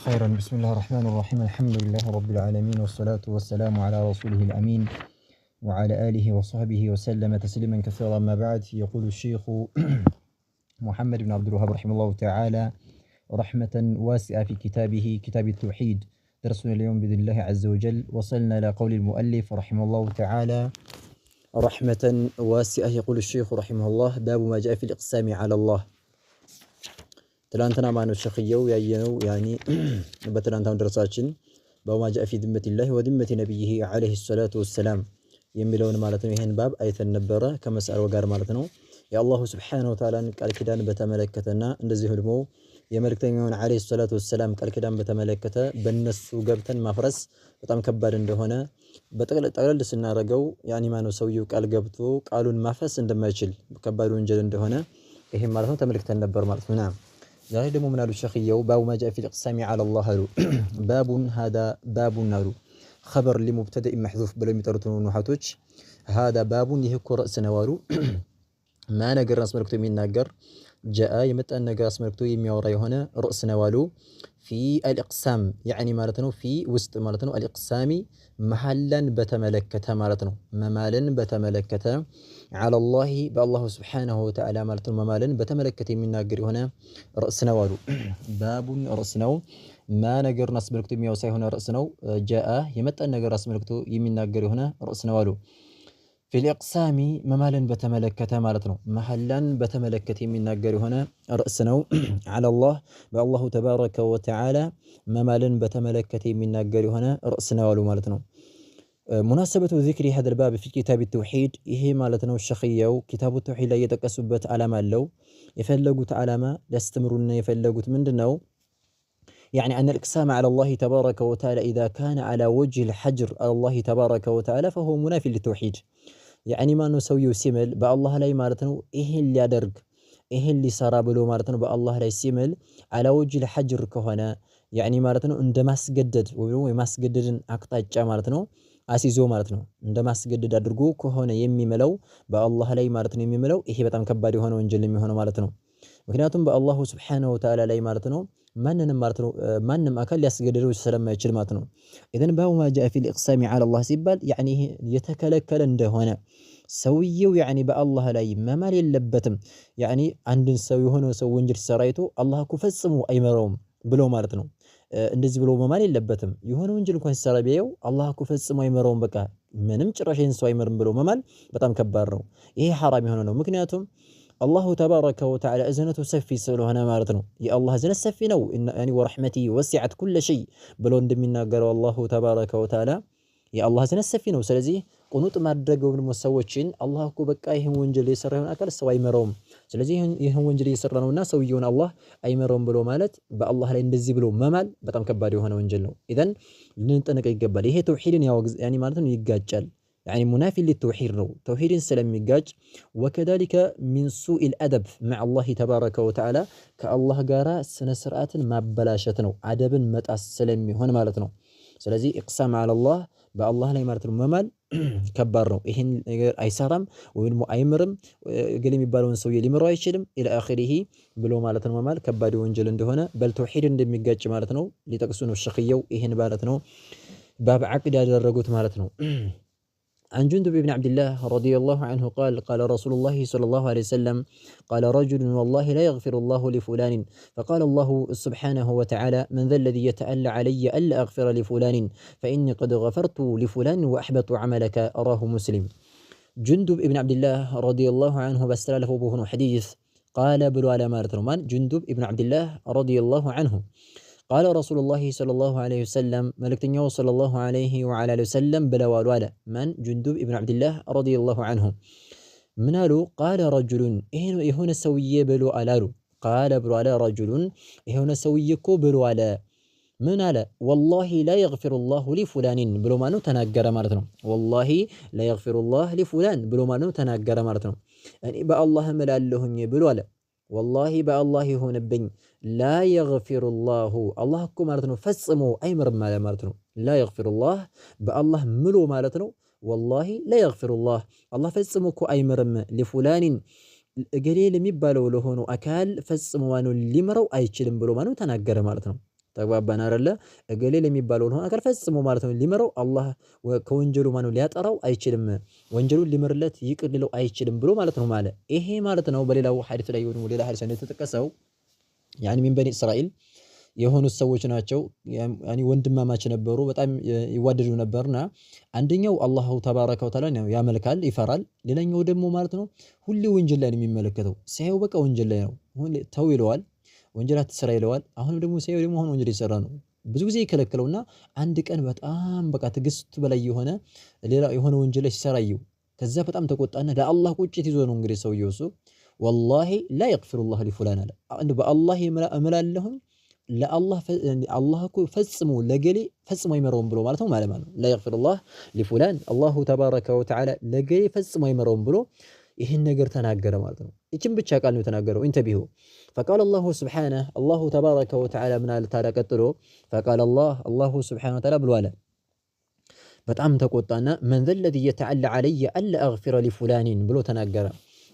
خيرا بسم الله الرحمن الرحيم الحمد لله رب العالمين والصلاة والسلام على رسوله الأمين وعلى آله وصحبه وسلم تسليما كثيرا. ما بعد، يقول الشيخ محمد بن عبد الوهاب رحمه الله تعالى رحمة واسعة في كتابه كتاب التوحيد. درسنا اليوم بإذن الله عز وجل وصلنا إلى قول المؤلف رحمه الله تعالى رحمة واسعة. يقول الشيخ رحمه الله: باب ما جاء في الإقسام على الله. ትላንትና ማነው ሸኽየው ያየነው ያኒ በትላንታው ድረሳችን በማ ጃአ ፊ ذمة ወذمة ነብይህ አለይሂ ሰላቱ ወሰላም የሚለውን ማለት ነው። ይሄን ባብ አይተን ነበረ ከመስአለው ጋር ማለት ነው። የአላሁ ሱብሓነሁ ወተዓላን ቃል ኪዳን በተመለከተና እንደዚህ ደግሞ የመልእክተኛውን አለይሂ ሰላቱ ወሰላም ቃል ኪዳን በተመለከተ በእነሱ ገብተን ማፍረስ በጣም ከባድ እንደሆነ በጠቅለል ስናረገው ያኒ ማነው ሰውየው ቃል ገብቶ ቃሉን ማፍረስ እንደማይችል ከባድ ወንጀል እንደሆነ ይሄን ማለት ነው ተመልክተን ነበር ማለት ነው። ዛሬ ደግሞ ምን አሉ ሸኽየው? ባቡ ማ ጃአ ፊል ኢቅሳሚ ዐላ አላህ አሉ። ባቡን ሃዳ ባቡን አሉ ኸበር ሊሙብተደእ መሕዙፍ ብለው የሚጠሩት ኑሐቶች ሃዳ ባቡን ይህ እኮ ርዕስ ነው አሉ። ማ ነገርን አስመልክቶ የሚናገር ጃአ የመጣን ነገር አስመልክቶ የሚያወራ የሆነ ርዕስ ነው አሉ። ፊ አልኢቅሳም ያዕኒ ማለት ነው ፊ ውስጥ ማለት ነው አልኢቅሳሚ መሐላን በተመለከተ ማለት ነው መማልን በተመለከተ ዐለላሂ በአላሁ ሱብሓነሁ ወተዓላ ማለት ነው መማልን በተመለከተ የሚናገር የሆነ ርዕስ ነው አሉ። ባቡን ርዕስ ነው። ማ ነገርን አስመልክቶ የሚያወሳ የሆነ ርዕስ ነው። ጃአ የመጣን ነገር አስመልክቶ የሚናገር የሆነ ርዕስ ነው አሉ። ፊል ኢቅሳሚ መማልን በተመለከተ ማለት ነው መሐላን በተመለከተ የሚናገር የሆነ ርዕስ ነው። ዐለላህ በአላሁ ተባረከ ወተዓላ መማልን በተመለከተ የሚናገር የሆነ ርዕስ ነው አሉ ማለት ነው። ሙናሰበቱ ዚክሪ ሀዘል ባብ ፊ ኪታብ ተውሂድ ይሄ ማለት ነው ሸኽየው ኪታቡ ተውሂድ ላይ የጠቀሱበት ዓላማ አለው። የፈለጉት ዓላማ ሊያስተምሩና የፈለጉት ምንድነው? يعني أن الإقسام على الله تبارك وتعالى إذا كان على وجه الحجر على الله تبارك وتعالى فهو منافي للتوحيد. يعني ما نسوي سمل بالله لا مارتنو إيه اللي أدرج إيه اللي صار بلو مارتنو بالله لا سمل على وجه الحجر كهنا يعني مارتنو عند مسجدد ومسجدد أقطع مارتنو أسيزو مارتنو عند مسجدد أدرجو كهنا يمي ملو بالله لا مارتنو يمي ملو إيه بتم كباري هنا وإنجيل يمي هنا مارتنو ምክንያቱም በአላሁ ሱብሓነሁ ወተዓላ ላይ ማለት ነው ማንም አካል ሊያስገድደው ስለማይችል ማለት ነው። ኢዘን ባቡ ማ ጃአ ፊል ኢቅሳሚ ዐላ አላህ ሲባል ያኒ የተከለከለ እንደሆነ ሰውየው ያኒ በአላህ ላይ መማል የለበትም። ያኒ አንድን ሰው የሆነ ሰው ወንጀል ሲሰራ አይቶ አላህ እኮ ፈጽሞ አይመረውም ብሎ ማለት ነው እንደዚህ ብሎ መማል የለበትም። የሆነ ወንጀል እንኳን ሲሰራ ቢያየው አላህ እኮ ፈጽሞ አይመረውም በቃ ምንም ጭራሽ ይሄን ሰው አይመርም ብሎ መማል በጣም ከባድ ነው። ይሄ ሐራም የሆነ ነው። ምክንያቱም አላሁ ተባረከ ወተዓላ እዝነቱ ሰፊ ስለሆነ ማለት ነው። የአላህ እዝነት ሰፊ ነው። ያኒ ወረሕመቲ ወሲዐት ኩለ ሸይ ብሎ እንደሚናገረው አላሁ ተባረከ ወተዓላ የአላህ እዝነት ሰፊ ነው። ስለዚህ ቁኑጥ ማድረግ ወይም ሰዎችን አላህ እኮ በቃ ይህን ወንጀል የሰራ ይሆን አካል ሰው አይመረውም፣ ስለዚህ ይህን ወንጀል የሰራ ነውና ሰውየውን አላህ አይመረውም ብሎ ማለት በአላህ ላይ እንደዚህ ብሎ መማል በጣም ከባድ የሆነ ወንጀል ነው። ኢዘን ልንጠነቀቅ ይገባል። ይሄ ተውሂድን ያወግዝ ያኒ ማለት ነው ይጋጫል። يعني منافي للتوحيد ነው ተውሂድን ስለሚጋጭ وكذلك من سوء الأدب مع الله تبارك وتعالى ከአላህ ጋራ ስነ ስርዓትን ማበላሸት ነው አደብን መጣስ ስለሚሆን ማለት ነው። ስለዚህ ኢቅሳም على الله በአላህ ላይ ማለት ነው መማል ከባድ ነው። ይሄን ነገር አይሰራም ወይም አይምርም ገለ የሚባለውን ሰው ሊምረው አይችልም ኢላ አኺሪሂ ብሎ ማለት ነው መማል ከባድ ወንጀል እንደሆነ በል ተውሂድ እንደሚጋጭ ማለት ነው ሊጠቅሱ ነው ሸኽየው ይሄን ማለት ነው ባብ ዓቅድ ያደረጉት ማለት ነው። عن جندب بن عبد الله رضي الله عنه قال قال رسول الله صلى الله عليه وسلم قال رجل والله لا يغفر الله لفلان فقال الله سبحانه وتعالى من ذا الذي يتألى علي ألا أغفر لفلان فإني قد غفرت لفلان وأحبط عملك أراه مسلم. جندب بن عبد الله رضي الله عنه بستلف بهن حديث قال بلو على مارترمان جندب بن عبد الله رضي الله عنه قال رسول الله صلى الله عليه وسلم ملكتنيو صلى الله عليه وعلى اله وسلم بلوال ولا من جندب ابن عبد الله رضي الله عنه منالو قال رجل هنا سويه بلو على قال بلو على رجل هنا سويه كو بلو على من على والله لا يغفر الله لفلان بلو ما نو تناغر معناتنو والله لا يغفر الله لفلان بلو ما نو تناغر معناتنو يعني با الله ملالهኝ بلو على والله بالله يهونبኝ لا يغفر الله الله እኮ ማለት ነው ፈጽሞ አይምርም ማለት ነው። لا يغفر الله بالله ምሎ ማለት ነው። والله لا يغفر الله الله ፈጽሞ እኮ አይምርም لفلان እገሌ ለሚባለው ለሆነው አካል ፈጽሞ ማኑ ሊምረው አይችልም ብሎ ማኑ ተናገረ ማለት ነው። ተግባባን አይደለ? እገሌ ለሚባለው ነው አካል ፈጽሞ ማለት ነው ሊመረው አላህ ከወንጀሉ ማነው ሊያጠራው አይችልም፣ ወንጀሉን ሊመርለት ይቅር ሊለው አይችልም ብሎ ማለት ነው ማለት ይሄ ማለት ነው። በሌላው ሐዲስ ላይ ነው ሌላ ሐዲስ እንደተጠቀሰው ያኒ ሚን በኒ እስራኤል የሆኑት ሰዎች ናቸው። ያኒ ወንድማማች ነበሩ፣ በጣም ይዋደዱ ነበርና አንደኛው አላሁ ተባረከ ወተዓላ ነው ያመልካል ይፈራል። ሌላኛው ደግሞ ማለት ነው ሁሌ ወንጀል ላይ ነው የሚመለከተው። ሲያየው በቃ ወንጀል ላይ ነው ተው ይለዋል፣ ወንጀል አትሰራ ይለዋል። አሁንም ደግሞ ሲያየው ደግሞ አሁን ወንጀል ይሰራ ነው ብዙ ጊዜ ይከለክለውና አንድ ቀን በጣም በቃ ትግስቱ በላይ የሆነ ሌላ የሆነ ወንጀል ላይ ሲሰራየው ከዛ በጣም ተቆጣና ለአላህ ቁጭት ይዞ ነው እንግዲህ ሰውየው እሱ ወላሂ ላ የግፊሩላህ ሊፉላን አለ። አንድ በአላህ እምላለሁኝ ለአላህ አላህ እኮ ፈጽሞ ለገሌ ፈጽሞ አይመረውም ብሎ ማለት ነው ማለት ነው። ላ የግፊሩላህ ሊፉላን አላሁ ተባረከ ወተዓላ ለገሌ ፈጽሞ አይመረውም ብሎ ይህን ነገር ተናገረ ማለት ነው። ይችን ብቻ ቃል ነው የተናገረው። እንተቢሁ ፈቃለ አላሁ ስብሓነሁ አላሁ ተባረከ ወተዓላ ምን አለ ታዲያ ቀጥሎ ፈቃለ አላሁ ስብሓነሁ ወተዓላ ብሎ አለ በጣም ተቆጣና መን ዘ ለዚ የተዐላ ዐለየ አላ አግፊረ ሊፉላኒን ብሎ ተናገረ።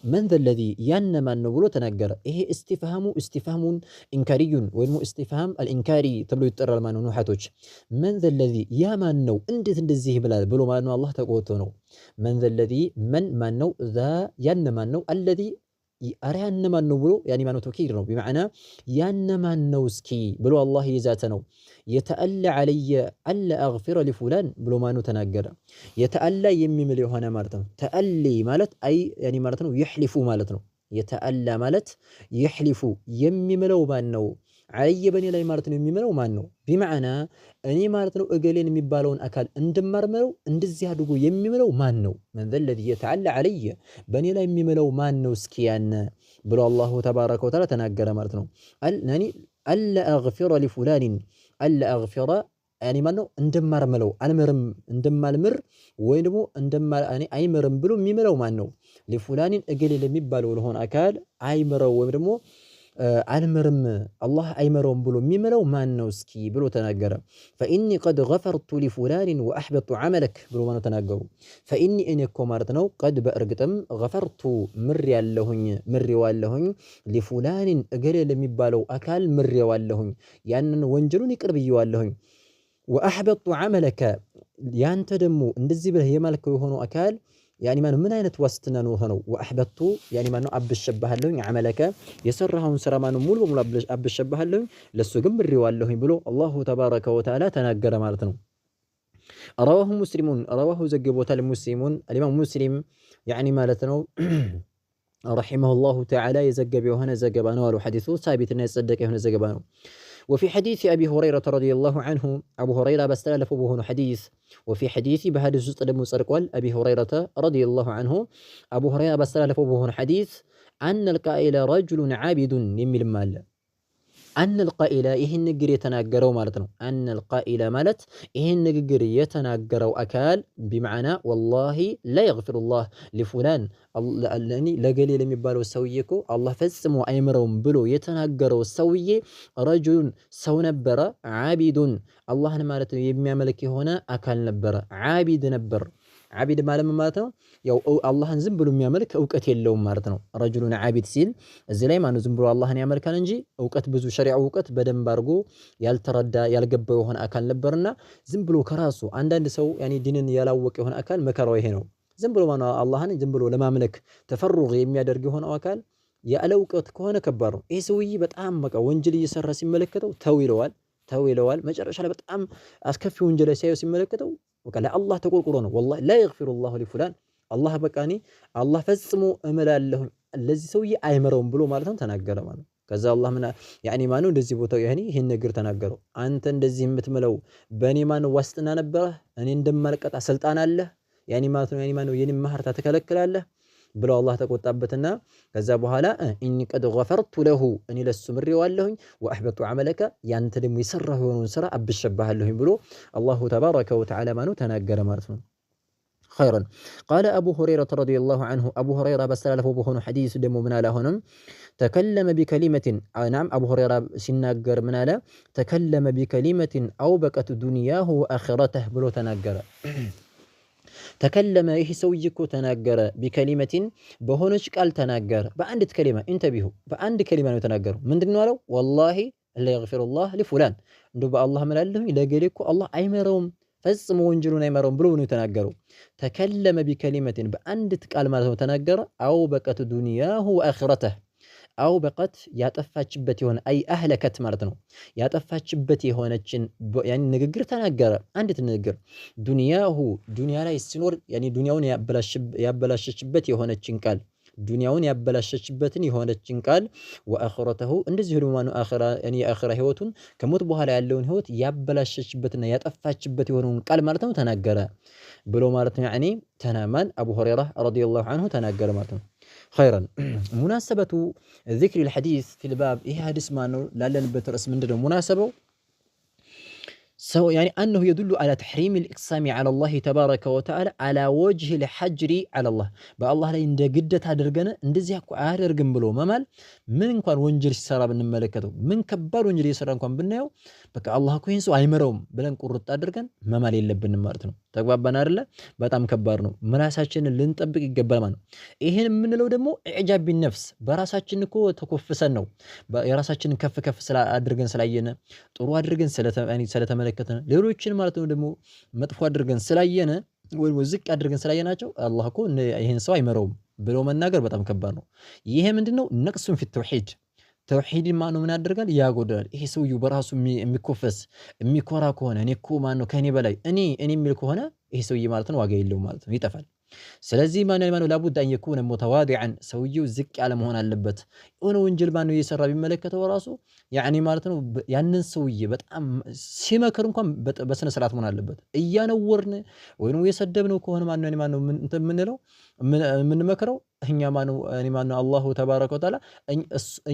መን ዘ ለዚ ያነ ማን ነው ብሎ ተናገረ። ይሄ እስቲፍሃሙን ኢንካሪዩን ወይም እስቲፍሃም አልኢንካሪ ተብሎ ይጠራል ማለት ነው። ኑሐቶች መን ዘ ለዚ ያ ማን ነው እንዴት እንደዚህ ይብላል ብሎ ማለት ነው አላህ ተቆጥቶ ነው። መን ዘ ለዚ መን ማን ነው ዛ ያነ ማን ነው አለዚ አረ ያነ ማን ነው ብሎ ያኒ ማነው ተውኪድ ነው ቢመዕና ያነ ማን ነው እስኪ ብሎ አላህ የዛተ ነው። የተአላ ዐለየ አላ አግፊረ ሊፉላን ብሎ ማነው ተናገረ። የተአላ የሚምል የሆነ ማለት ነው። ተአሊ ማለት አይ ያኒ ማለት ነው ይሕሊፉ ማለት ነው። የተአላ ማለት ይሕሊፉ የሚምለው ማን ነው? ዐለየ በኔ ላይ ማለት ነው የሚምለው ማን ነው? ቢመዕና እኔ ማለት ነው እገሌን የሚባለውን አካል እንድማርመረው እንደዚህ አድርጎ የሚምለው ማን ነው? መን ዘ ለዚ የተዐላ ዐለየ በኔ ላይ የሚምለው ማን ነው እስኪ ያነ ብሎ አላሁ ተባረከ ወተዓላ ተናገረ ማለት ነው። አላ አግፊረ ሊፉላኒን አላ አግፊረ ያኒ ማን ነው እንደማርመለው አልምርም እንደማልምር ወይ ደግሞ እኔ አይምርም ብሎ የሚምለው ማን ነው? ሊፉላኒን እገሌ ለሚባለው ለሆነ አካል አይምረው ወይም ደግሞ አልምርም አላህ አይመረውም ብሎ የሚምለው ማን ነው እስኪ ብሎ ተናገረ። ፈኢኒ ቀድ ገፈርቱ ሊፉላኒን ወአሕበጡ ዐመለክ ብሎ ማነው ተናገሩ። ፈኢኒ እኔ እኮ ማለት ነው ቀድ በእርግጥም ገፈርቱ ምሬዋለሁኝ ሊፉላኒን እገሌ ለሚባለው አካል ምሬዋለሁኝ ያንን ወንጀሉን ይቅር ብዬዋለሁኝ። ወአሕበጡ ዐመለከ ያንተ ደግሞ እንደዚህ ብለህ የማልከው የሆነው አካል ያኒ ማነው ምን አይነት ዋስትና ነው ሆነው ወአሕበቱ ያኒ ማነው አብሸባሃለሁኝ ዐመለከ የሰራኸውን ስራ ማነው ሙሉ በሙሉ አብሸባሃለሁኝ ለሱ ግን ምሬዋለሁኝ ብሎ አላሁ ተባረከ ወተዓላ ተናገረ ማለት ነው። ረዋሁ ሙስሊሙን ረዋሁ ዘግቦታል ሙስሊሙን አልኢማም ሙስሊም ያኒ ማለት ነው ረሒመሁላሁ ተዓላ የዘገበ የሆነ ዘገባ ነው አሉ። ሐዲሱ ሳቢትና የጸደቀ የሆነ ዘገባ ነው። وفي حديث أبي هريرة رضي الله عنه أبو هريرة بستلف بهون حديث وفي حديث بهذا الزطلم سرقوال أبي هريرة رضي الله عنه أبو هريرة بستلف بهون حديث أن القائل رجل عابد يمي المال أن القائل إهن نجر يتناجروا مالتنا أن القائل مالت إهن نجر يتناجروا أكال بمعنى والله لا يغفر الله لفلان لأني لقلي لم يبالوا سويكو الله فسموا أيمرهم بلو يتناجروا سوي رجل سو نبر عابد الله مالت يبمي ملكي هنا أكال نبر عابد نبر ዓቢድ ማለት ነው ያው አላህን ዝም ብሎ የሚያመልክ እውቀት የለውም ማለት ነው። ረጁሉን ዓቢድ ሲል እዚህ ላይ ማነው ዝም ብሎ አላህን ያመልካል እንጂ እውቀት ብዙ ሸሪዓው እውቀት በደንብ አድርጎ ያልተረዳ ያልገባው የሆነ አካል ነበርና ዝም ብሎ ከራሱ አንዳንድ ሰው ያኒ ዲንን ያላወቀ የሆነ አካል መከራው ይሄ ነው። ዝም ብሎ ማነው አላህን ዝም ብሎ ለማምለክ ተፈሩግ የሚያደርግ የሆነው አካል ያለ እውቀት ከሆነ ከባድ ነው። ይሄ ሰውዬ በጣም በቃ ወንጀል እየሰራ ሲመለከተው ተው ይለዋል። መጨረሻ ላይ በጣም አስከፊ ወንጀል ሲያየው ሲመለከተው በቃ ለአላህ ተቆርቁሮ ነው ወላሂ ላ የግፊሩላሁ ሊፉላን አላህ በቃ እኔ አላህ ፈጽሞ እምላለሁ ለዚህ ሰውዬ አይመረውም ብሎ ማለት ነው ተናገረ ማለት ነው። ከዛ አላህ ምን ያኒ ማነው እንደዚህ ቦታው ያኒ ይሄን ነገር ተናገረው። አንተ እንደዚህ የምትምለው በእኔ ማነው ዋስትና ነበረ እኔ እንደማልቀጣ ስልጣን አለ ያኒ ማለት ነው ያኒ ማነው የኔ ማህርታ ተከለክላለህ ብሎ አላህ ተቆጣበትና ከዛ በኋላ ኢኒ ቀድ ገፈርቱ ለሁ እኔ ለሱ ምሬዋለሁኝ ወአሕበጡ ዐመለከ ያንተ ደግሞ የሰራው የሆነውን ስራ አብሸባሃለሁኝ ብሎ አላሁ ተባረከ ወተዓላ ማነው ተናገረ ማለት ነው። خيرا قال أبو هريرة رضي الله عنه أبو هريرة بستلفه بهون حديث دمو من على هونم تكلم بكلمة نعم أبو هريرة سناجر من على تكلم بكلمة أوبقت دنياه وآخرته بلو تناجر ተከለመ ይህ ሰውዬ እኮ ተናገረ ቢከሊመቲን በሆነች ቃል ተናገረ። በአንዲት ከሊማ እንተቢሁ በአንድ ከሊማ ነው የተናገረው። ምንድነው አለው? ወላሂ لا يغفر الله لفلان እንደው በአላህ እምላለሁኝ ለገሌ እኮ አላህ አይመረውም ፈጽሞ ወንጀሉን አይመረውም ብሎ ነው የተናገረው። ተከለመ ቢከሊመትን በአንዲት ቃል ማለት ነው ተናገረ። አው በቀት ዱንያሁ ወአኺረተህ አው በቀት ያጠፋችበት የሆነ አይ አህለከት ማለት ነው ያጠፋችበት የሆነችን ያኒ ንግግር ተናገረ። አንዲት ንግግር ዱንያሁ ዱንያ ላይ ሲኖር ያኒ ዱንያውን ያበላሸችበት የሆነችን ቃል ዱንያውን ያበላሸችበትን የሆነችን ቃል ወአኺረተሁ እንደዚህ ደግሞ ማኑ አኺራ ያኒ የአኺራ ህይወቱን ከሞት በኋላ ያለውን ህይወት ያበላሸችበትና ያጠፋችበት የሆነውን ቃል ማለት ነው ተናገረ ብሎ ማለት ነው። ያኒ ተናማን አቡ ሁረይራ ረዲየላሁ ዐንሁ ተናገረ ማለት ነው። خيرا مناسبة ذكر الحديث في الباب إيه حديث ما نو لالن بترس من ده مناسبة سو يعني أنه يدل على تحريم الإقسام على الله تبارك وتعالى على وجه الحجر على الله بقى الله لا يند جدة هادرجنا ندزي أكو هادرجن بلو ممال من كان ونجر السراب من ملكته من كبر ونجر السراب كان بنيو بقى الله كوين سو عيمرهم بلن قرط هادرجن ممال يلا بنمارتنو تقبل بنارله بتام كبرنو مراساتشن اللي نطبق يقبل مانو إيه من لو دمو إعجاب بالنفس براساتشن كو تكفسن نو براساتشن كف سلا هادرجن سلاينا طرو هادرجن سلا يعني سلا መለከተን ሌሎችን ማለት ነው ደግሞ መጥፎ አድርገን ስላየነ ወይ ዝቅ አድርገን ስላየናቸው አላህ እኮ ይሄን ሰው አይመረውም ብሎ መናገር በጣም ከባድ ነው። ይሄ ምንድነው ነቅሱን ፊት ተውሂድ ተውሂድ ማነው ምን ያደርጋል ያጎዳል። ይሄ ሰውዬው በራሱ የሚኮፈስ የሚኮራ ከሆነ እኔ እኮ ማነው ከኔ በላይ እኔ የሚል ከሆነ ይሄ ሰውዬ ማለት ነው ዋጋ የለውም ማለት ነው ይጠፋል። ስለዚህ ማነው ላቡድ አን የኩነ ሙተዋዲዐን ሰውዬው ዝቅ ያለ መሆን አለበት። የሆነ ወንጀል ማነው እየሰራ ቢመለከተው ራሱ ያኒ ማለት ነው ያንን ሰውዬ በጣም ሲመክር እንኳን በስነ ስርዓት መሆን አለበት። እያነወርን ወይንም የሰደብነው ከሆነ ማነው እንትን የምንለው የምንመክረው እኛ ማነው አላሁ ተባረከ ወተዓላ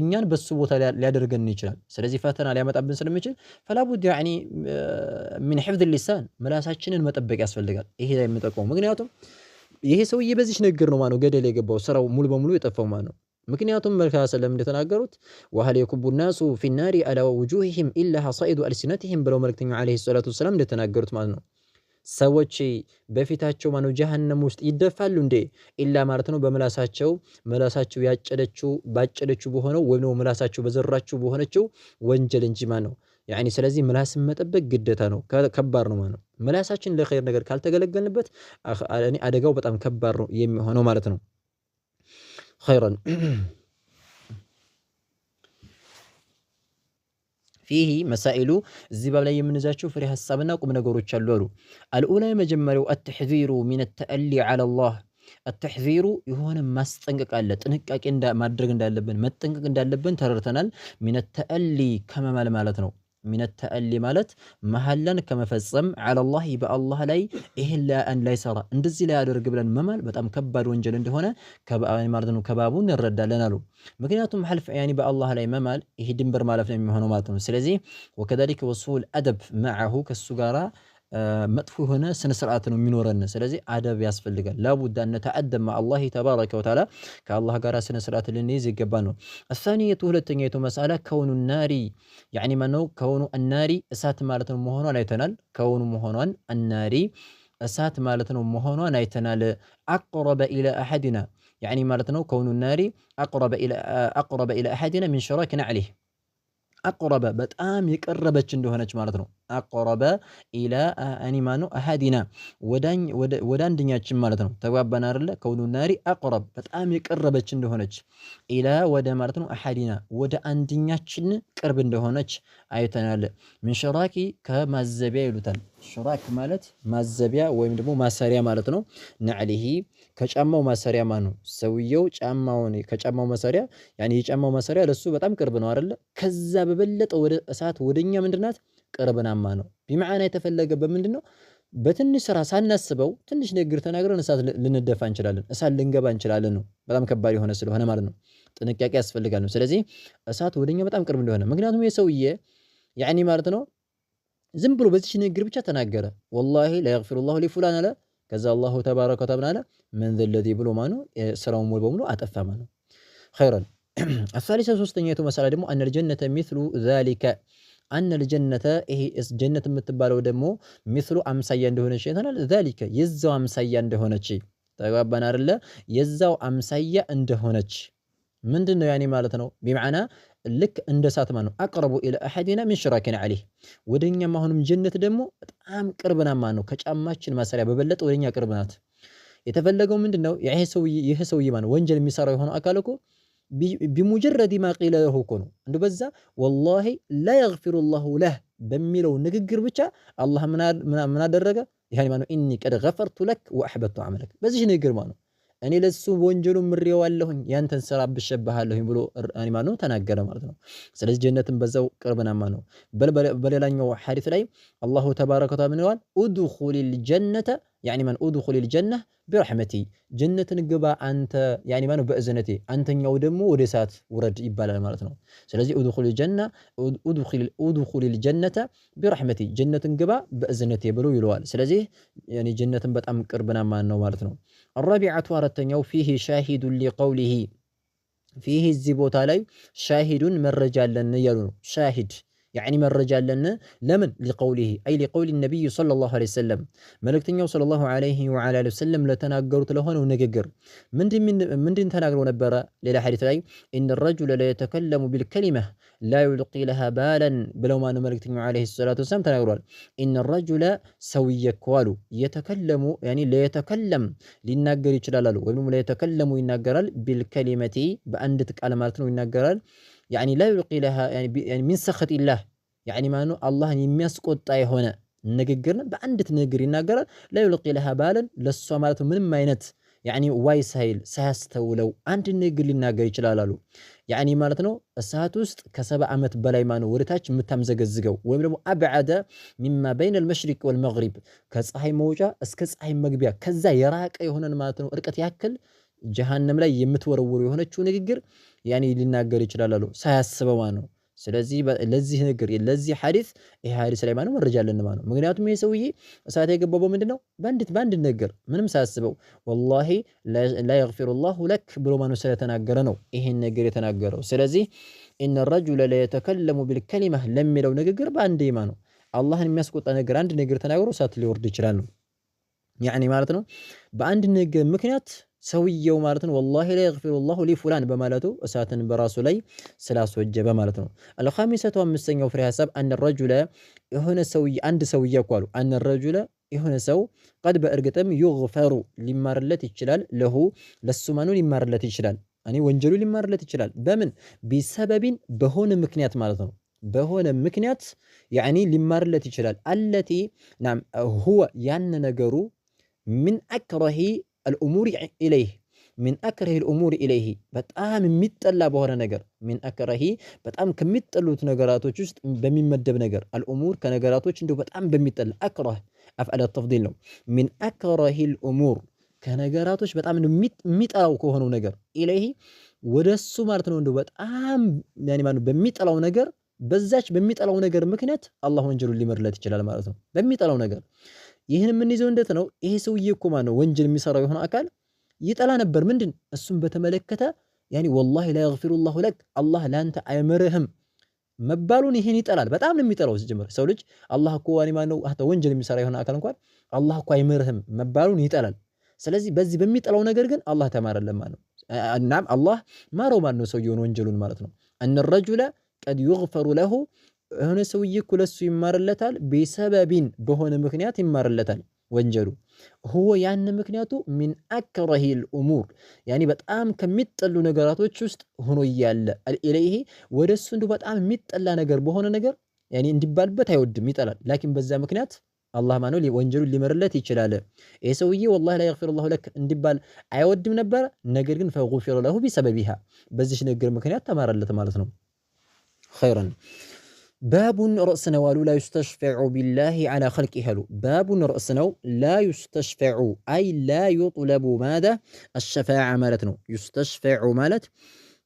እኛን በሱ ቦታ ሊያደርገን ይችላል። ስለዚህ ፈተና ሊያመጣብን ስለሚችል ፈላቡድ ያኒ ምን ሒፍዝ ሊሳን ምላሳችንን መጠበቅ ያስፈልጋል። ይሄ ላይ የምጠቀመው ምክንያቱም ይሄ ሰውዬ በዚህ ንግግር ነው ማነው ገደል የገባው ስራው ሙሉ በሙሉ የጠፋው ማነው። ምክንያቱም መልካም ሰለም እንደተናገሩት ወሀል የኩቡ الناس في النار على وجوههم الا حصائد السنتهم ብለው መልእክተኛው አለይሂ ሰላቱ ወሰለም እንደተናገሩት ማለት ነው። ሰዎች በፊታቸው ማነው ጀሃነም ውስጥ ይደፋሉ እንዴ ኢላ ማለት ነው በመላሳቸው ባጨደችው በሆነው ወይ ነው መላሳቸው በዘራችው በሆነችው ወንጀል እንጂ ማነው ያኒ ስለዚህ ምላስን መጠበቅ ግዴታ ነው። ከባድ ነው ማለት ነው። ምላሳችን ለኸይር ነገር ካልተገለገልንበት አደጋው በጣም ከባድ ነው የሚሆነው ማለት ነው። خيرا فيه مسائل الزباب ላይ የምንዛቸው ፍሬ ሐሳብና ቁም ነገሮች አሉ አሉ። الأولى የመጀመሪያው التحذير من التألي على الله التحذير የሆነ ማስጠንቀቅ አለ ጥንቃቄ ማድረግ እንዳለብን መጠንቀቅ እንዳለብን ተረድተናል። من التألي ከመማል ማለት ነው። من التألي ማለት መሐላን ከመፈጸም على الله በአላህ ላይ ይሄን ላይ ሰራ እንደዚህ ላይ ያደርግ ብለን መማል በጣም ከባድ ወንጀል እንደሆነ ማለት ነው ከባቡ እንረዳለን አሉ። ምክንያቱም ሐልፍ ያኒ በአላህ ላይ መማል ይሄ ድንበር ማለፍ ነው የሚሆነው ማለት ነው። ስለዚህ وكذلك وصول أدب معه ከሱ ጋራ መጥፎ የሆነ ስነ ስርዓት ነው የሚኖረን። ስለዚህ አደብ ያስፈልጋል። ላቡድ አን ነተአደብ مع الله تبارك وتعالى ከአላህ ጋራ ስነ ስርዓት ልንይዝ ይገባል ነው። الثانية ሁለተኛይቱ መስአላ ከውኑ ናሪ ያኒ ማነው ከውኑ الناري እሳት ማለት ነው መሆኗን አይተናል። ከውኑ መሆኗን الناري እሳት ማለት ነው መሆኗን አይተናል። أقرب إلى أحدنا ያኒ ማለት ነው ከውኑ الناري أقرب إلى أحدنا من شراك نعله أقرب በጣም የቀረበች እንደሆነች ማለት ነው። أقرب إلى أنيمانو أحدنا ወደ አንደኛችን ማለት ነው። ተግባባን አይደለ? ከውኑ ናሪ أقرب በጣም የቀረበች እንደሆነች ኢላ ወደ ማለት ነው أحدنا ወደ አንደኛችን ቅርብ እንደሆነች አይተናል። ምን ሸራኪ ከማዘቢያ ይሉታል። ሽራክ ማለት ማዘቢያ ወይም ደግሞ ማሰሪያ ማለት ነው። ነዕሊሂ ከጫማው ማሰሪያ ማለት ነው። ሰውየው ከጫማው ማሰሪያ ያኒ የጫማው ማሰሪያ ለሱ በጣም ቅርብ ነው አይደለ? ከዛ በበለጠ ወደ እሳት ወደኛ ምንድናት ቅርብናማ ነው። ቢማዕና የተፈለገበት ምንድነው? በትንሽ ስራ ሳናስበው ትንሽ ንግግር ተናግረን እሳት ልንደፋ እንችላለን፣ እሳት ልንገባ እንችላለን ነው። በጣም ከባድ የሆነ ስለሆነ ማለት ነው ጥንቃቄ ያስፈልጋል ነው። ስለዚህ እሳት ወደኛ በጣም ቅርብ እንደሆነ ምክንያቱም የሰውዬ ያኒ ማለት ነው ዝም ብሎ በዚህ ንግግር ብቻ ተናገረ። ወላሂ ለይግፊሩላሁ ሊፉላን አለ። ከዛ አላሁ ተባረከ ወተዓላ አለ መን ዘለዚ ብሎ ማነው ስራውን ሙሉ በሙሉ አጠፋ ማለት ነው። ኸይረን الثالثة ሶስተኛይቱ መሰላ ደግሞ አነል ጀነተ ሚስሉ ዛሊከ አነል ጀነተ ይሄ ጀነት የምትባለው ደግሞ ሚስሉ አምሳያ እንደሆነች ይተናል። ዛሊከ የዛው አምሳያ እንደሆነች ተግባባን አይደለ? የዛው አምሳያ እንደሆነች ምንድነው ያኔ ማለት ነው። ቢማዕና ልክ እንደ እሳት ማለት ነው። አቅረቡ ኢለ አሐዲና ሚን ሽራኪና ዐለይህ ወደኛም አሁንም ጀነት ደግሞ በጣም ቅርብ ናት ማለት ነው። ከጫማችን ማሰሪያ በበለጠ ወደኛ ቅርብ ናት። የተፈለገው ምንድነው? ይሄ ሰውዬ ማለት ወንጀል የሚሰራው የሆነው አካል እኮ ቢሙጀረድ ማ ቂለ ለሁ እኮ ነው እንደ በዛ ወላሂ ላ የግፊሩ ላሁ ለህ በሚለው ንግግር ብቻ አላህ ምን አደረገ? ያኒ ማለት ኢኒ ቀድ ገፈርቱ ለክ ወአሕበብቱ ዐመለክ በዚህ ንግግር ማለት ነው እኔ ለሱ ወንጀሉን ምሬዋለሁኝ ያንተን ስራ ብሸባሃለሁኝ ብሎ እኔ ማለት ነው ተናገረ ማለት ነው። ስለዚህ ጀነትን በዛው ቅርብናማ ነው። በሌላኛው ሐዲስ ላይ አላሁ ተባረከ ወተዓላ ምን ይላል? ኡድኹሊል ጀነተ ያኒ ማን ኡድኹሊል ጀነህ ቢረሕመቲ ጀነትን ግባ አንተ ያኒ ማን በእዝነቴ አንተኛው ደግሞ ወደ እሳት ውረድ ይባላል ማለት ነው። ስለዚህ ኡድኹሊል ጀነተ ቢረሕመቲ ጀነትን ግባ በእዝነቴ ብሎ ይለዋል። ስለዚህ ያኒ ጀነትን በጣም ቅርብናማ ነው ማለት ነው። الرابعة አራተኛው ፊህ ሻሂዱን ሊቀውሊሂ ፊህ እዚህ ቦታ ላይ ሻሂዱን መረጃ አለን እያሉ ነው። ሻሂድ ያኒ መረጃ አለን ለምን? ሊቀውሊሂ አይ ሊቀውሊ ነቢይ ሰለላሁ ዐለይሂ ወሰለም መልእክተኛው ሰለላሁ ዐለይሂ ወዐላ ወሰለም ለተናገሩት ለሆነው ንግግር ምንድን ተናግረው ነበረ? ሌላ ሐዲስ ላይ ኢነ ረጁለ ለየተከለሙ ቢልከሊመህ ላ ዩልቂ ለሃ ባለን ብለው ማነው መልእክተኛው ዐለይሂ ሰላቱ ወሰላም ተናግሯል። ኢነ ረጁለ ሰውዬ እኮ አሉ የተከለሙ ያኒ ለየተከለም ሊናገር ይችላል አሉ ወይም ለየተከለሙ ይናገራል ቢልከሊመቲ በአንዲት ቃል ማለት ነው ይናገራል ያኒ ላ ዩልቂ ለሃ ያኒ ሚን ሰኸጢላህ ያኒ ማነው አላህን የሚያስቆጣ የሆነ ንግግር በአንዲት ንግግር ይናገራል። ላ ዩልቂ ለሃ ባለን ለሷ ማለት ነው ምንም አይነት ያኒ ዋይ ሳይል ሳያስተውለው አንድ ንግግር ሊናገር ይችላል አሉ። ያኒ ማለት ነው እሳት ውስጥ ከ70 ዓመት በላይ ማነው ወደታች የምታምዘገዝገው ወይም ደግሞ አብዓደ ሚማ በይነ አልመሽሪቅ ወልመግሪብ ከፀሐይ መውጫ እስከ ፀሐይ መግቢያ ከዛ የራቀ የሆነን ማለት ነው እርቀት ያክል ጀሃነም ላይ የምትወረውሩ የሆነችው ንግግር ያኒ ሊናገር ይችላል አሉ ሳያስበው ማለት ነው። ስለዚህ ለዚህ ንግግር ለዚህ ሐዲስ ይሄ ሐዲስ ላይ ማለት መረጃ አለን ማለት ነው። ምክንያቱም ይሄ ሰውዬ እሳት የገባው ምንድነው? በአንድ ንግግር ምንም ሳያስበው ወላሂ ላ የግፊሩ ላሁ ለክ ብሎ ማነው ስለተናገረ ነው ይሄን ነገር የተናገረው። ስለዚህ ኢነ ረጁለ ለየተከለሙ ቢልከሊመህ ለሚለው ንግግር በአንድ ነው አላህን የሚያስቆጣ ነገር አንድ ነገር ተናግሮ እሳት ሊወርድ ይችላል ነው ያኒ ማለት ነው። በአንድ ንግግር ምክንያት ሰውየው ማለት ነው ወላሂ ላ የግፊሩ ላሁ ሊፉላን በማለቱ እሳትን በራሱ ላይ ስላስወጀበ ማለት ነው። አልኻሚሰቱ አምስተኛው ፍሬ ሐሳብ አነ ረጁለ የሆነ ሰውዬ አንድ ሰውዬ እኮ አሉ አነ ረጁለ የሆነ ሰው ቀድ በእርግጥም ዩግፈሩ ሊማርለት ይችላል ለሁ ለሱ ማኑ ሊማርለት ይችላል እኔ ወንጀሉ ሊማርለት ይችላል በምን ቢሰበቢን በሆነ ምክንያት ማለት ነው በሆነ ምክንያት ያኒ ሊማርለት ይችላል አለቲ ናም ሁወ ያን ነገሩ ምን አክረሂ الأمور إليه من أكره الأمور إليه በጣም የሚጠላ በሆነ ነገር من أكره በጣም ከሚጠሉት ነገራቶች ውስጥ በሚመደብ ነገር الأمور ከነገራቶች እንደው በጣም በሚጠላ أكره أفعل التفضيل ነው من أكره الأمور ከነገራቶች በጣም የሚጠላው ከሆነው ነገር إليه ወደሱ ማለት ነው እንደው በጣም ያኒ ማለት በሚጠላው ነገር በዛች በሚጠላው ነገር ምክንያት አላህ ወንጀሉን ሊመርለት ይችላል ማለት ነው። በሚጠላው ነገር ይህን የምንይዘው እንዴት ነው? ይሄ ሰውዬ እኮ ማነው ወንጀል የሚሰራው የሆነ አካል ይጠላ ነበር ምንድን እሱን በተመለከተ ያኒ ወላሂ ላ የግፊሩ ላሁ ለክ አላህ ላንተ አይምርህም መባሉን ይሄን ይጠላል። በጣም ነው የሚጠላው። ሲጀምር ሰው ልጅ አላህ እኮ ያኒ ማነው ወንጀል የሚሰራ የሆነ አካል እንኳን አላህ እኮ አይምርህም መባሉን ይጠላል። ስለዚህ በዚህ በሚጠላው ነገር ግን አላህ ተማረለት ማለት ነው። እናም አላህ ማረው ማለት ነው ሰውየውን ወንጀሉን ማለት ነው። እነ ረጁለ ቀድ ዩግፈሩ ለሁ የሆነ ሰውዬ እኮ ለሱ ይማርለታል ቢሰበቢን በሆነ ምክንያት ይማርለታል ወንጀሉ هو ያን ምክንያቱ ሚን አክረሂል ኡሙር ያኒ በጣም ከሚጠሉ ነገራቶች ውስጥ ሆኖ እያለ ኢለይሂ ወደሱ እንደው በጣም የሚጠላ ነገር በሆነ ነገር ያኒ እንዲባልበት አይወድም ይጠላል። ላኪን በዛ ምክንያት አላህ ማነው ወንጀሉን ሊመርለት ይችላል። ይሄ ሰውዬ ወላሂ ላ የግፊሩ ላሁ ለክ እንዲባል አይወድም ነበር። ነገር ግን ፈጉፊረ ለሁ ቢሰበቢሃ በዚህ ነገር ምክንያት ተማረለት ማለት ነው። ኸይረን ባቡን ርዕስ ነው አሉ ላ ዩስተሽፈዑ ቢላሂ ዐላ ኸልቂሂ አሉ ባቡን ርዕስ ነው ላ ዩስተሽፈዑ አይ ላ ዩጥለቡ ማዳ አሸፋዓ ማለት ነው። ዩስተሽፈዑ ማለት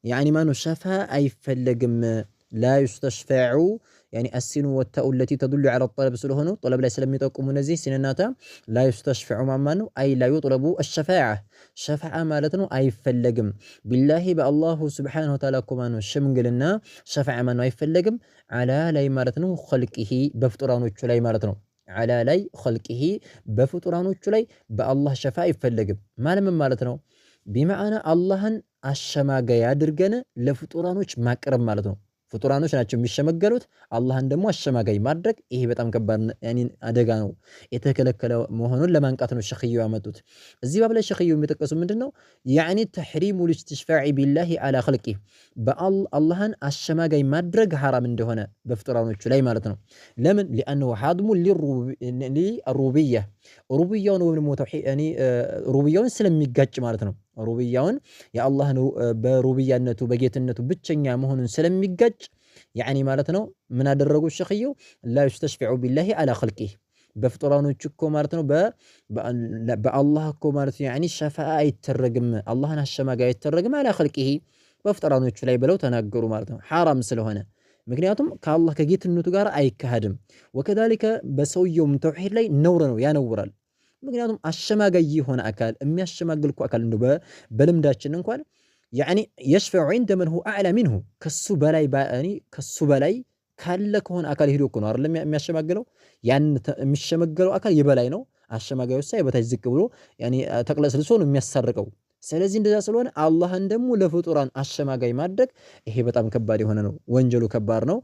ያኒ ማነው ሸፋ አይፈለግም ላ ዩስተሽፈዑ ያኒ አሲኑ ወታኡ ለቲ ተዱሉ ዐላ ጠለብ ስለሆኑ ጠለብ ላይ ስለሚጠቁሙ እነዚህ ሲንናታ ላ ዩስተሽፈዑ ማማን ነው አይ ላ ዩጥለቡ አሸፋዓ ሸፋዓ ማለት ነው አይፈለግም ቢላሂ በአላሁ ስብሓነሁ ወተዓላ እኮ ማነው ሽምግልና ሸፋዓ ማነው አይፈለግም ዐላ ላይ ማለት ነው ኸልቂሂ በፍጡራኖቹ ላይ ማለት ነው ዐላ ላይ ኸልቂሂ በፍጡራኖቹ ላይ በአላህ ሸፋዓ አይፈለግም ማለት ነው ቢመዓና አላህን አሸማጋይ አድርገን ለፍጡራኖች ማቅረብ ማለት ነው። ፍጡራኖች ናቸው የሚሸመገሉት። አላህን ደግሞ አሸማጋይ ማድረግ ይሄ በጣም ከባድ አደጋ ነው። የተከለከለ መሆኑን ለማንቃት ነው ሸኽየው ያመጡት። እዚህ ባብ ላይ ሸኽየው የሚጠቀሱ ምንድነው ያኒ ተሕሪሙ ልስትሽፋዕ ቢላሂ አላ ኸልቂ አላህን አሸማጋይ ማድረግ ሐራም እንደሆነ በፍጡራኖቹ ላይ ማለት ነው። ለምን ሊአነሁ ሐድሙ ሊሩብያ ሩብያውን ወይም ደግሞ ሩብያውን ስለሚጋጭ ማለት ነው። ሩብያውን የአላህን በሩብያነቱ በጌትነቱ ብቸኛ መሆኑን ስለሚጋጭ ያኒ ማለት ነው። ምን አደረጉ ሸኽየው ላ ይስተሽፊዑ ቢላሂ አላ ኸልቂህ በፍጡራኖች እኮ ማለት ነው በአላህ እኮ ማለት ያኒ ሸፋዓ አይተረግም አላህን አሸማጋይ አይተረግም አላ ኸልቂህ በፍጡራኖቹ ላይ ብለው ተናገሩ ማለት ነው። ሐራም ስለሆነ ምክንያቱም ከአላህ ከጌትነቱ ጋር አይካሄድም። ወከዛሊከ በሰውየውም ተውሂድ ላይ ነውር ነው ያነውራል። ምክንያቱም አሸማጋይ የሆነ አካል የሚያሸማግል እኮ አካል እንደው በልምዳችን እንኳን ያኒ የሽፈዑ عند من هو اعلى منه ከሱ በላይ ካለ ከሆነ አካል ሄዶ እኮ ነው አይደለም የሚያሸማግለው። ያን የሚሸመገለው አካል የበላይ ነው። አሸማጋዩ ሳይ በታች ዝቅ ብሎ ያኒ ተቅለስልሶ ነው የሚያሳርቀው። ስለዚህ እንደዛ ስለሆነ አላህን ደግሞ ለፍጡራን አሸማጋይ ማድረግ ይሄ በጣም ከባድ የሆነ ነው። ወንጀሉ ከባድ ነው።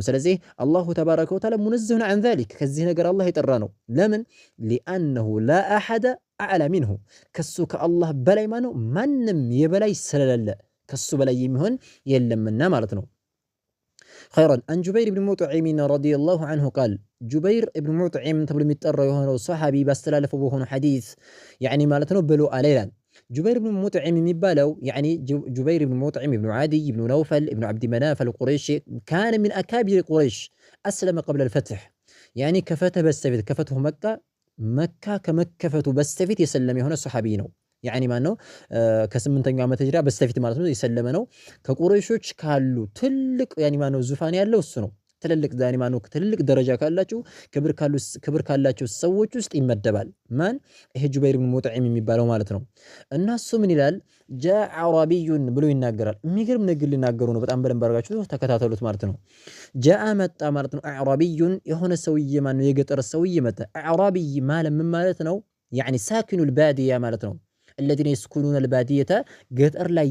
ስለዚህ አላሁ ተባረከ ወተዓላ ሙነዘሁን عن ذلك ከዚህ ነገር አላህ የጠራ ነው። ለምን لانه لا احد اعلى منه ከሱ ከአላህ በላይ ማነው ማንም የበላይ ስለሌለ ከሱ በላይ የሚሆን የለምና ማለት ነው። خيرا عن جبير بن مطعم رضي الله عنه قال جبير بن مطعم ተብሎ የሚጠራው የሆነው ሱሐቢ ባስተላለፈው በሆነ ሐዲስ ያኒ ማለት ነው ብሎ አለይላን جبير بن مطعم የሚባለው يعني جبير بن مطعم بن عدي بن نوفل بن عبد مناف القريشي كان من أكابر قريش أسلم قبل الفتح يعني كفته بستفيد كفته مكة كمكفته بستفيد يسلم هنا الصحابي ነው يعني ما ነው ከስምንተኛው ዓመት ሂጅራ በስተፊት ማለት ነው የሰለመ ነው። ከቁረይሾች ካሉ ትልቅ يعني ما ነው ዙፋን ያለው እሱ ነው። ትልልቅ ዛኒ ማኑ ትልልቅ ደረጃ ካላችሁ ክብር ካላችሁ ሰዎች ውስጥ ይመደባል። ማን ይሄ ጁበይር ኢብኑ ሙጥዒም የሚባለው ማለት ነው። እና እሱ ምን ይላል ጃ አዕራቢዩን ብሎ ይናገራል። የሚገርም ነገር ሊናገሩ ነው። በጣም በደንብ አድርጋችሁ ተከታተሉት ማለት ነው። ጃ መጣ ማለት ነው። አዕራቢዩን የሆነ ሰውዬ ማን ነው የገጠር ሰውዬ መጣ። አዕራቢይ ማለት ምን ማለት ነው? يعني ساكن البادية ማለት ነው። الذين يسكنون البادية ገጠር ላይ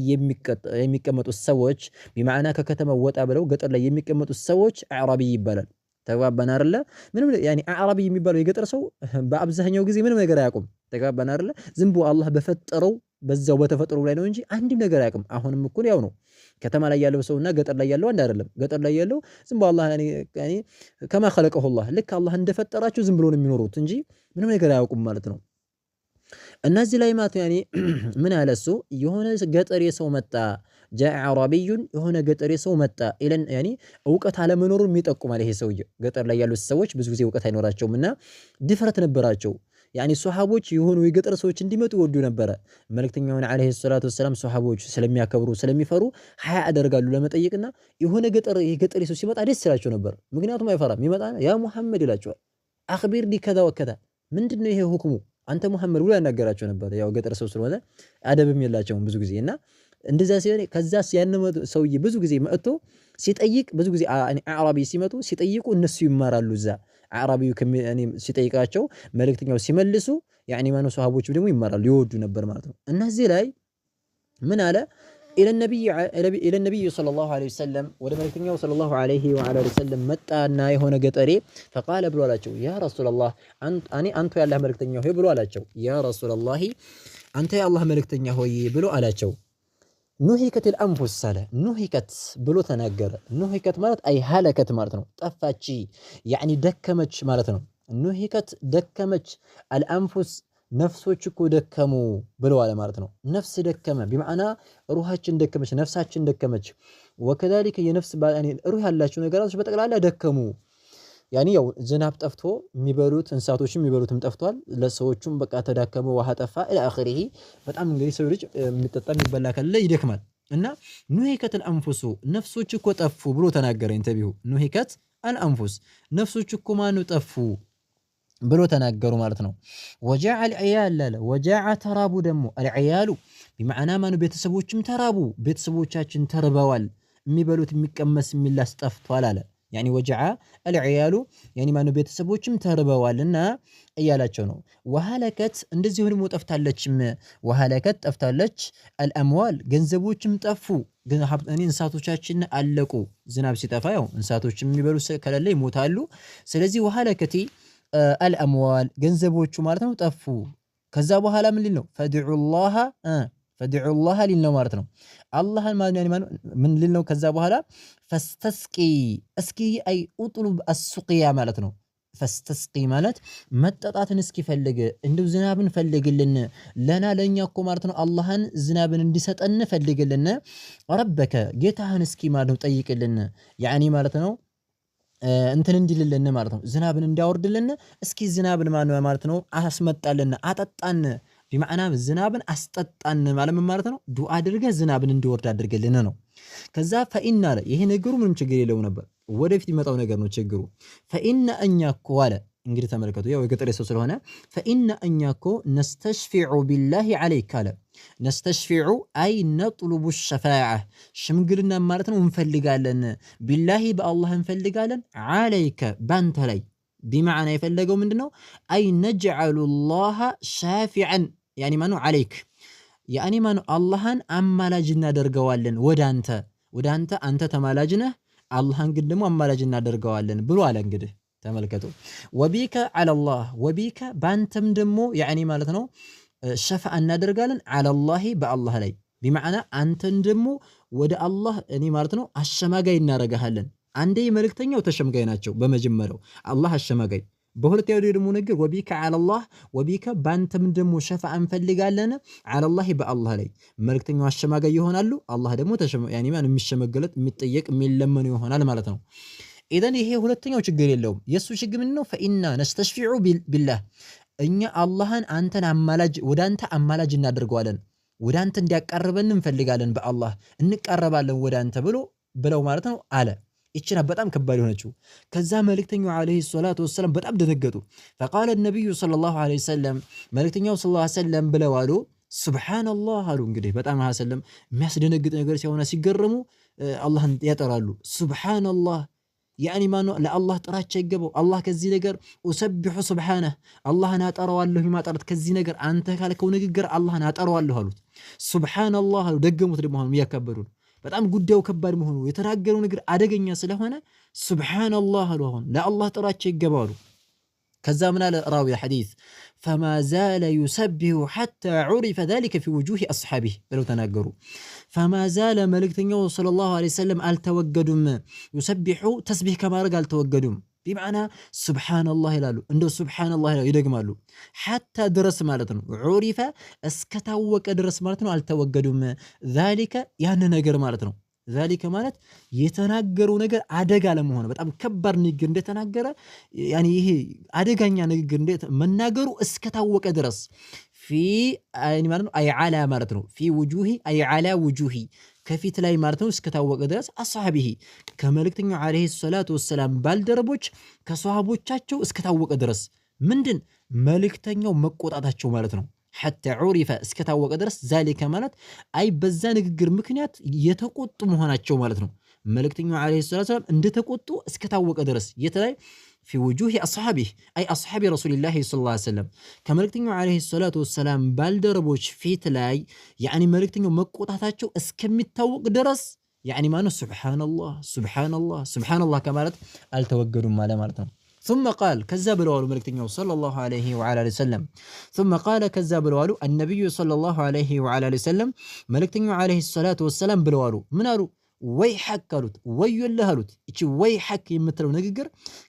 የሚቀመጡ ሰዎች بمعنى ከከተማ ወጣ ብለው ገጠር ላይ የሚቀመጡ ሰዎች አዕራቢ ይባላል። ተግባባን አይደለ? ምንም يعني አዕራቢ የሚባለው የገጠር ሰው በአብዛኛው ጊዜ ምንም ነገር አያውቁም። ተግባባን አይደለ? ዝም ብሎ አላህ በፈጠረው በዛው በተፈጠረው ላይ ነው እንጂ አንድም ነገር አያውቅም። አሁንም እኮ ያው ነው። ከተማ ላይ ያለው ሰውና ገጠር ላይ ያለው አንድ አይደለም። ገጠር ላይ ያለው ዝም ብሎ አላህ يعني كما خلقه الله ልክ አላህ እንደፈጠራቸው ዝም ብሎ ነው የሚኖሩት እንጂ ምንም ነገር አያውቁም ማለት ነው። እነዚህ ላይ ማለት ያኒ ምን አለሱ የሆነ ገጠር የሰው መጣ ጃ አዕራቢዩን የሆነ ገጠር የሰው መጣ ኢለን ያኒ እውቀት አለመኖሩን የሚጠቁማል። ይሄ ሰውዬ ገጠር ላይ ያሉት ሰዎች ብዙ ጊዜ እውቀት አይኖራቸውምና ድፍረት ነበራቸው። ያኒ ሷሃቦች የሆኑ የገጠር ሰዎች እንዲመጡ ይወዱ ነበረ። መልእክተኛውን አለይሂ ሰላቱ ወሰለም ሷሃቦች ስለሚያከብሩ ስለሚፈሩ ሀያ አደርጋሉ ለመጠየቅና የሆነ የገጠር ሰው ሲመጣ ደስ ይላቸው ነበር። ምክንያቱም አይፈራም። ይመጣ ያ ሙሐመድ ይላቸዋል። አኽቢርኒ ከዛ ወከዛ ምንድነው ይሄ ሁክሙ አንተ ሙሐመድ ብሎ ያናገራቸው ነበር። ያው ገጠር ሰው ስለሆነ አደብም የላቸውም ብዙ ጊዜ እና እንደዛ ሲሆን ከዛስ ያን ሰውዬ ብዙ ጊዜ መጥቶ ሲጠይቅ ብዙ ጊዜ አዕራቢ ሲመጡ ሲጠይቁ እነሱ ይማራሉ። እዛ አዕራቢው ሲጠይቃቸው መልእክተኛው ሲመልሱ ያኒ ማነው ሷሃቦቹ ደግሞ ይማራሉ ይወዱ ነበር ማለት ነው። እነዚህ ላይ ምን አለ إلى النبي صلى الله عليه وسلم ولملكتنيو صلى الله عليه وعلى وسلم متانا يهونه ገጠሬ فقال ብሎ አላቸው يا رسول الله አንተ ያላህ መልእክተኛ ሆይ ብሎ አላቸው يا رسول الله አንተ ያላህ መልእክተኛ ሆይ ብሎ አላቸው ኑሂከት الانفس ሳለ ኑሂከት ብሎ ተናገረ። ኑሂከት ማለት አይ ሀለከት ማለት ነው። ጠፋች يعني ደከመች ማለት ነው። ኑሂከት ደከመች الانفس ነፍሶች እኮ ደከሙ ብለዋል ማለት ነው። ነፍስ ደከመ بمعنى ሩሃችን ደከመች ነፍሳችን ደከመች። ወከذلك የነፍስ ሩህ ያላቸው ነገራቶች በጠቅላላ ደከሙ። ያኒ ያው ዝናብ ጠፍቶ የሚበሉት እንስሳቶችም የሚበሉትም ጠፍቷል። ለሰዎችም በቃ ተዳከመ ውሃ ጠፋ الى اخره። በጣም እንግዲህ ሰው ልጅ የሚጠጣ የሚበላ ካለ ይደክማል። እና ኑሂከት الانفس ነፍሶች እኮ ጠፉ ብሎ ተናገረ። እንተቢሁ ኑሂከት الانفس ነፍሶች እኮ ማኑ ጠፉ ብሎ ተናገሩ ማለት ነው። ወጃዕ العيال ላለ ወጃዕ ተራቡ ደግሞ العيال بمعنى ማኑ ቤተሰቦችም ተራቡ ቤተሰቦቻችን ተርበዋል። የሚበሉት የሚቀመስ የሚላስ ጠፍቷል አለ። ያኒ ወጀዓ አልዕያሉ ያኒ ማነው ቤተሰቦችም ተርበዋልና እያላቸው ነው። ወሃለከት እንደዚሁ ደግሞ ጠፍታለችም፣ ወሃለከት ጠፍታለች፣ አልአምዋል ገንዘቦችም ጠፉ፣ እንስሳቶቻችን አለቁ። ዝናብ ሲጠፋ ያው እንስሳቶችም የሚበሉ ከሌለ ይሞታሉ። ስለዚህ ወሃለከቲ አልአምዋል ገንዘቦቹ ማለት ነው ጠፉ። ከዛ በኋላ ምን ሊል ነው? ፈድዑላህ ሊል ነው ማለት ነው። አላህን ምን ሊል ነው? ከዛ በኋላ ፈስተስቂ እስኪ አይ ኡጥሉብ አሱቅያ ማለት ነው። ፈስተስቂ ማለት መጠጣትን እስኪ ፈልግ፣ እንደው ዝናብን ፈልግልን፣ ለና ለኛ እኮ ማለት ነው አላህን ዝናብን እንዲሰጠን ፈልግልን፣ ረበከ ጌታህን እስኪ ማለት ነው ጠይቅልን፣ ያኒ ማለት ነው እንትን እንዲልልን ማለት ነው ዝናብን እንዲያወርድልን እስኪ ዝናብን ማለት ነው አስመጣልን፣ አጠጣን ቢማዕና ዝናብን አስጠጣን ማለት ነው ዱዓ አድርገህ ዝናብን እንዲወርድ አድርገልን ነው። ከዛ ፈኢና አለ ይሄ ነገሩ ምንም ችግር የለው ነበር፣ ወደፊት ይመጣው ነገር ነው ችግሩ። ፈኢና እኛ እኮ አለ እንግዲህ ተመልከቱ፣ ያው የገጠር ሰው ስለሆነ ፈኢና እኛ እኮ ነስተሽፊዑ ቢላሂ ዐለይክ አለ። ነስተሽፊዑ አይ ነጥሉቡ ሸፋዓ ሽምግልና ማለት ነው እንፈልጋለን፣ ቢላሂ በአላህ እንፈልጋለን፣ ዐለይከ ባንተ ላይ ቢማዕና የፈለገው ምንድነው? አይ ነጅዐሉ ላህ ሻፊዐን ያኒ ማነው ዐለይክ ያኒ ማነው አላህን አማላጅ እናደርገዋለን ወደ አንተ አንተ ተማላጅ ነህ፣ አላህን ግን ደግሞ አማላጅ እናደርገዋለን ብሎ አለ። እንግዲህ ተመልከቱ፣ ወቢከ ዐለላህ ወቢከ ባንተም ደግሞ ያኒ ማለት ነው ሸፋዓ እናደርጋለን፣ ዐለላሂ በአላህ ላይ ቢማዕና አንተን ደግሞ ወደ አላህ እኔ ማለት ነው አሸማጋይ እናረጋሃለን። አንዴ መልእክተኛው ተሸምጋይ ናቸው፣ በመጀመሪያው አላህ አሸማጋይ፣ በሁለተኛው ደግሞ ነገር ወቢከ ዐለላህ ወቢከ ባንተም ደግሞ ሸፋዓ እንፈልጋለን፣ ዐለላሂ በአላህ ላይ መልእክተኛው አሸማጋይ ይሆናሉ፣ አላህ ደግሞ ያኒ ማን የሚሸመገለት የሚጠየቅ የሚለመኑ ይሆናል ማለት ነው። ኢዘን ይሄ ሁለተኛው ችግር የለውም። የሱ ችግር ምንድነው? ፈኢና ነስተሽፊዑ ቢላህ እኛ አላህን አንተን አማላጅ ወደ አንተ አማላጅ እናደርገዋለን፣ ወደ አንተ እንዲያቀርበን እንፈልጋለን፣ በአላህ እንቀረባለን ወደ አንተ ብለው ማለት ነው አለ። ይችና በጣም ከባድ ሆነችው። ከዛ መልእክተኛው አለይሂ ሰላቱ ወሰለም በጣም ደነገጡ። ፈቃለ ነብዩ ሰለላሁ ዐለይሂ ወሰለም መልእክተኛው ሰለላሁ ዐለይሂ ወሰለም ብለው አሉ ሱብሃንአላህ አሉ። እንግዲህ በጣም ሰለም የሚያስደነግጥ ነገር ሲሆን ሲገረሙ አላህን ያጠራሉ። ሱብሃንአላህ ያኒ ማነው ለአላህ ጥራቻ ይገባው። አላህ ከዚህ ነገር ኡሰቢሑ ሱብሃነህ አላህን አጠራዋለሁ ማጠራት ከዚህ ነገር አንተ ካልከው ንግግር አላህን አጠራዋለሁ አሉት። ሱብሃንአላህ አሉ። ደገሙት ደግሞ አሁን እያከበዱ በጣም ጉዳዩ ከባድ መሆኑ የተናገረው ነገር አደገኛ ስለሆነ ሱብሃንአላህ አሉ። አሁን ለአላህ ጥራቻ ይገባሉ። ከዛ ምን አለ ራዊ ሐዲስ ፈማ ዛለ ዩሰቢሑ ሐታ ዑሪፈ ዛሊከ ፊ ውጁህ አስሓቢህ ብለው ተናገሩ። ፈማ ዛለ መልእክተኛው ሰለላሁ ዐለይሂ ወሰለም አልተወገዱም፣ ዩሰቢሑ ተስቢህ ከማድረግ አልተወገዱም። ቢማዕና ሱብሓነላህ ይላሉ፣ እንደው ሱብሓነላህ ይደግማሉ። ሐታ ድረስ ማለት ነው ዑሪፈ እስከታወቀ ድረስ ማለት ነው አልተወገዱም። ዛሊከ ያን ነገር ማለት ነው ዛሊከ ማለት የተናገረው ነገር አደጋ ለመሆኑ በጣም ከባድ ንግግር እንደተናገረ ያኒ ይሄ አደጋኛ ንግግር መናገሩ እስከታወቀ ድረስ ፊ አይኒ ማለት ነው አይ ዓላ ማለት ነው ፊ ውጁሂ አይ ዓላ ውጁሂ ከፊት ላይ ማለት ነው እስከታወቀ ድረስ አስሐቢሂ ከመልእክተኛው አለይሂ ሰላቱ ወሰላም ባልደረቦች ከሷሃቦቻቸው እስከታወቀ ድረስ ምንድን መልእክተኛው መቆጣታቸው ማለት ነው። ሐታ ዑሪፈ እስከታወቀ ድረስ ዛሊከ ማለት አይ በዛ ንግግር ምክንያት የተቆጡ መሆናቸው ማለት ነው። መልእክተኛው አለይሂ ሰላቱ ወሰላም እንደተቆጡ እስከታወቀ ድረስ የተላይ ፊ ውጁህ አስሐቢህ አይ አስሐቢ ረሱልላህ ሰለላሁ ዐለይሂ ወሰለም ከመልእክተኛው አለይሂ ሰላቱ ወሰላም ባልደረቦች ፊት ላይ ያኒ መልእክተኛው መቆጣታቸው እስከሚታወቅ ድረስ ያኒ ማነው ሱብሃንአላህ ሱብሃንአላህ ሱብሃንአላህ ከማለት አልተወገዱም ማለት ነው። ثم قال كذا بلوالو ملكتنيو صلى الله عليه وعلى اله وسلم ثم قال كذا بلوالو النبي صلى الله عليه وعلى اله وسلم ملكتنيو عليه الصلاه والسلام بلوالو من قالوا ويحك قالوت ويله قالوت ايش ويحك يمتلو نغغر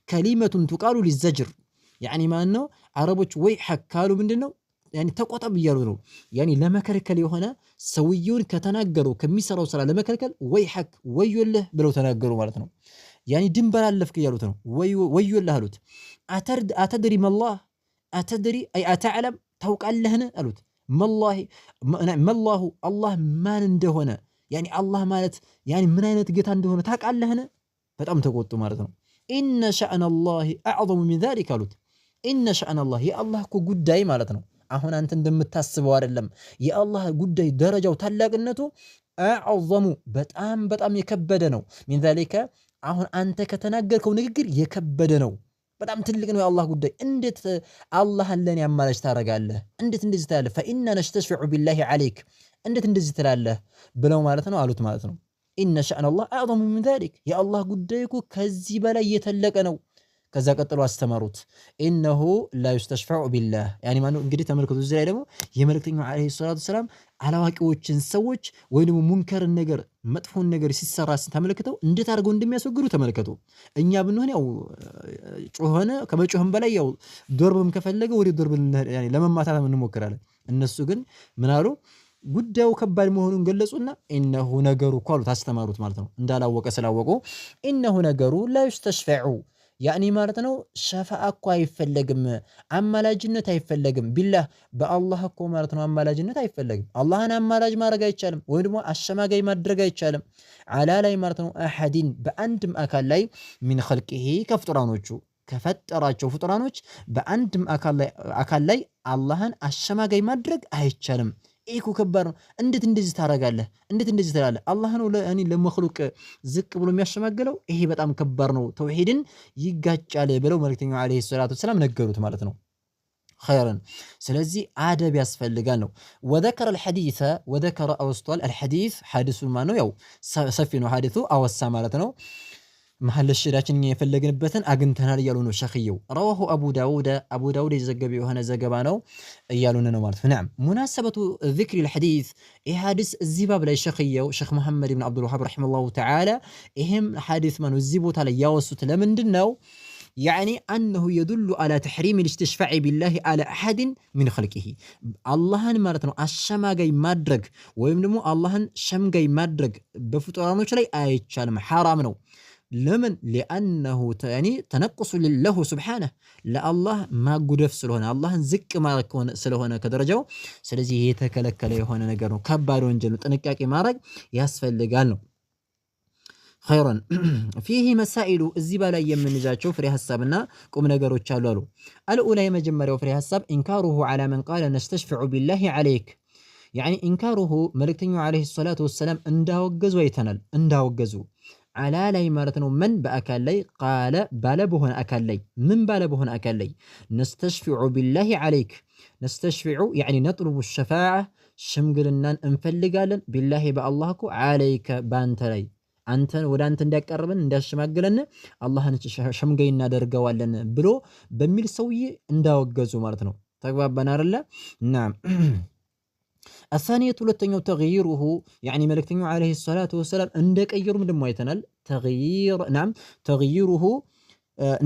كلمه تقال للزجر يعني ما انه عربوች ويحك قالوا ምንድነው يعني ተቆጣብ ይያሉ ነው يعني ለመከልከል የሆነ ሰውየውን ከተናገሩ ከሚሰራው ስራ ለመከልከል ويحك ويله ብለው ተናገሩ ማለት ነው። ያኒ ድንበር አለፍክ እያሉት ነው። ወዮልህ አሉት። አተድሪ መላህ አተድሪ አይ አተዕለም ታውቃለህን አሉት። መላሁ አላህ ማን እንደሆነ ያኒ አላህ ማለት ያኒ ምን አይነት ጌታ እንደሆነ ታውቃለህን? በጣም ተቆጡ ማለት ነው። ኢነ ሸእነላሂ አዕዘሙ ሚን ዛሊክ አሉት። ኢነ ሸእነላህ የአላህ እኮ ጉዳይ ማለት ነው አሁን አንተ እንደምታስበው አይደለም። የአላህ ጉዳይ ደረጃው ታላቅነቱ አዕዘሙ በጣም የከበደ ነው። ሚን ዛሊከ አሁን አንተ ከተናገርከው ንግግር የከበደ ነው፣ በጣም ትልቅ ነው የአላህ ጉዳይ። እንዴት አላህን ለኔ አማላጅ ታረጋለህ? እንዴት እንደዚህ ትላለህ? ፈኢና ነስተሽፊዑ ቢላሂ ዐለይክ እንዴት እንደዚህ ትላለህ ብለው ማለት ነው አሉት ማለት ነው። ኢነ ሸእነላህ አዕዘሙ ሚን ዛሊክ የአላህ ጉዳይ እኮ ከዚህ በላይ የተለቀ ነው። ከዛ ቀጥሎ አስተማሩት ኢነሁ ላ ዩስተሽፈዑ ቢላህ ያኒ ማነው እንግዲህ ተመልከቱ። እዚህ ላይ ደግሞ የመልእክተኛው ዓለይሂ ሰላቱ ሰላም አላዋቂዎችን ሰዎች ወይ ደግሞ ሙንከርን ነገር መጥፎን ነገር ሲሰራ ተመልክተው እንዴት አድርገው እንደሚያስወግዱ ተመልከቱ። እኛ ብንሆን ያው ጮኸነ ከመጮህም በላይ ያው ዶርብም ከፈለገ ወደ ዶርብ ያኒ ለመማታት እንሞክራለን። እነሱ ግን ምን አሉ? ጉዳዩ ከባድ መሆኑን ገለጹና ኢነሁ ነገሩ እኮ አሉት አስተማሩት ማለት ነው። እንዳላወቀ ስላወቁ ኢነሁ ነገሩ ላ ዩስተሽፈዑ ያኒ ማለት ነው ሸፋዓ እኮ አይፈለግም፣ አማላጅነት አይፈለግም። ቢላህ በአላህ እኮ ማለት ነው አማላጅነት አይፈለግም። አላህን አማላጅ ማድረግ አይቻልም፣ ወይ ደግሞ አሸማጋይ ማድረግ አይቻልም። አላ ላይ ማለት ነው አሐዲን በአንድም አካል ላይ ሚን ኸልቂሂ ከፍጡራኖቹ ከፈጠራቸው ፍጡራኖች በአንድም አካል ላይ አላህን አሸማጋይ ማድረግ አይቻልም። ይሄ እኮ ከባድ ነው። እንዴት እንደዚህ ታረጋለህ? እንዴት እንደዚህ ትላለህ? አላህ ነው ለእኔ ለመኽሉቅ ዝቅ ብሎ የሚያሸማግለው? ይሄ በጣም ከባድ ነው፣ ተውሂድን ይጋጫል ብለው መልእክተኛው ዓለይሂ ሰላቱ ወሰላም ነገሩት ማለት ነው። ኸይረን ስለዚህ አደብ ያስፈልጋል ነው። ወዘከረ አልሐዲሰ ወዘከረ አወስቷል አልሐዲስ ሐዲሱን ማነው ያው ሰፊ ነው ሐዲሱ አወሳ ማለት ነው። መሐል ሸዳችን የፈለግንበትን አግኝተናል እያሉ ነው ሸኽየው። ረዋሁ አቡ ዳውድ የዘገበ የሆነ ዘገባ ነው እያሉን ነው ማለት ነው። ነዓም ሙናሰበቱ ዚክሪ አልሐዲስ ይህ ሐዲስ እዚህ ባብ ላይ ሸኽየው ሼኽ መሐመድ ብን አብዱል ወሃብ ረሒመሁላሁ ተዓላ ይህም ሐዲስ ማነው እዚህ ቦታ ላይ ያወሱት ለምንድን ነው? ያዕኒ አነሁ የዱሉ አላ ተሕሪም ልስትሽፋዕ ቢላሂ አላ አሐድን ሚን ኸልቂሂ አላህን ማለት ነው አሸማጋይ ማድረግ ወይም ደግሞ አላህን ሸምጋይ ማድረግ በፍጡራኖች ላይ አይቻልም፣ ሐራም ነው። ለምን? ሊአነሁ ተነቁሱ ለሁ ስብሓነህ ለአላህ ማጉደፍ ስለሆነ አላህን ዝቅ ማድረግ ስለሆነ ከደረጃው፣ ስለዚህ የተከለከለ የሆነ ነገር ነው፣ ከባድ ወንጀል ነው፣ ጥንቃቄ ማድረግ ያስፈልጋል ነው። ኸይረን ፊህ መሳኢሉ እዚህ በላይ የምንይዛቸው ፍሬ ሐሳብና ቁም ነገሮች አሉ አሉ። አልኡላ የመጀመሪያው ፍሬ ሐሳብ ኢንካሩሁ ዐላ መን ቃለ ነስተሽፊዑ ቢላሂ ዐለይክ ያዕኒ ኢንካሩሁ መልእክተኛው ዓለይሂ ሰላቱ ወሰላም እንዳወገዙ አይተናል። እንዳወገዙ አላ ላይ ማለት ነው መን በአካል ላይ ቃለ ባለ በሆነ አካል ላይ ምን ባለ በሆነ አካል ላይ ነስተሽፊዑ ቢላሂ ዐለይክ ነስተሽፊዑ ያዕኒ ነጥሉቡ ሸፋዓ ሽምግልናን እንፈልጋለን ቢላሂ በአላህ እኮ ዐለይከ በአንተ ላይ አንተን ወደ አንተ እንዲያቀርበን እንዲያሸማግለን አላህን ሸምጋይ እናደርገዋለን ብሎ በሚል ሰውዬ እንዳወገዙ ማለት ነው። ተግባባን አይደለ? ናም الثانية ሁለተኛው ተግይሩሁ ያዕኒ መልእክተኛው ዓለይሂ ሰላቱ ወሰላም እንደቀየሩም ደግሞ አይተናል። ተግይር ናም ተግይሩሁ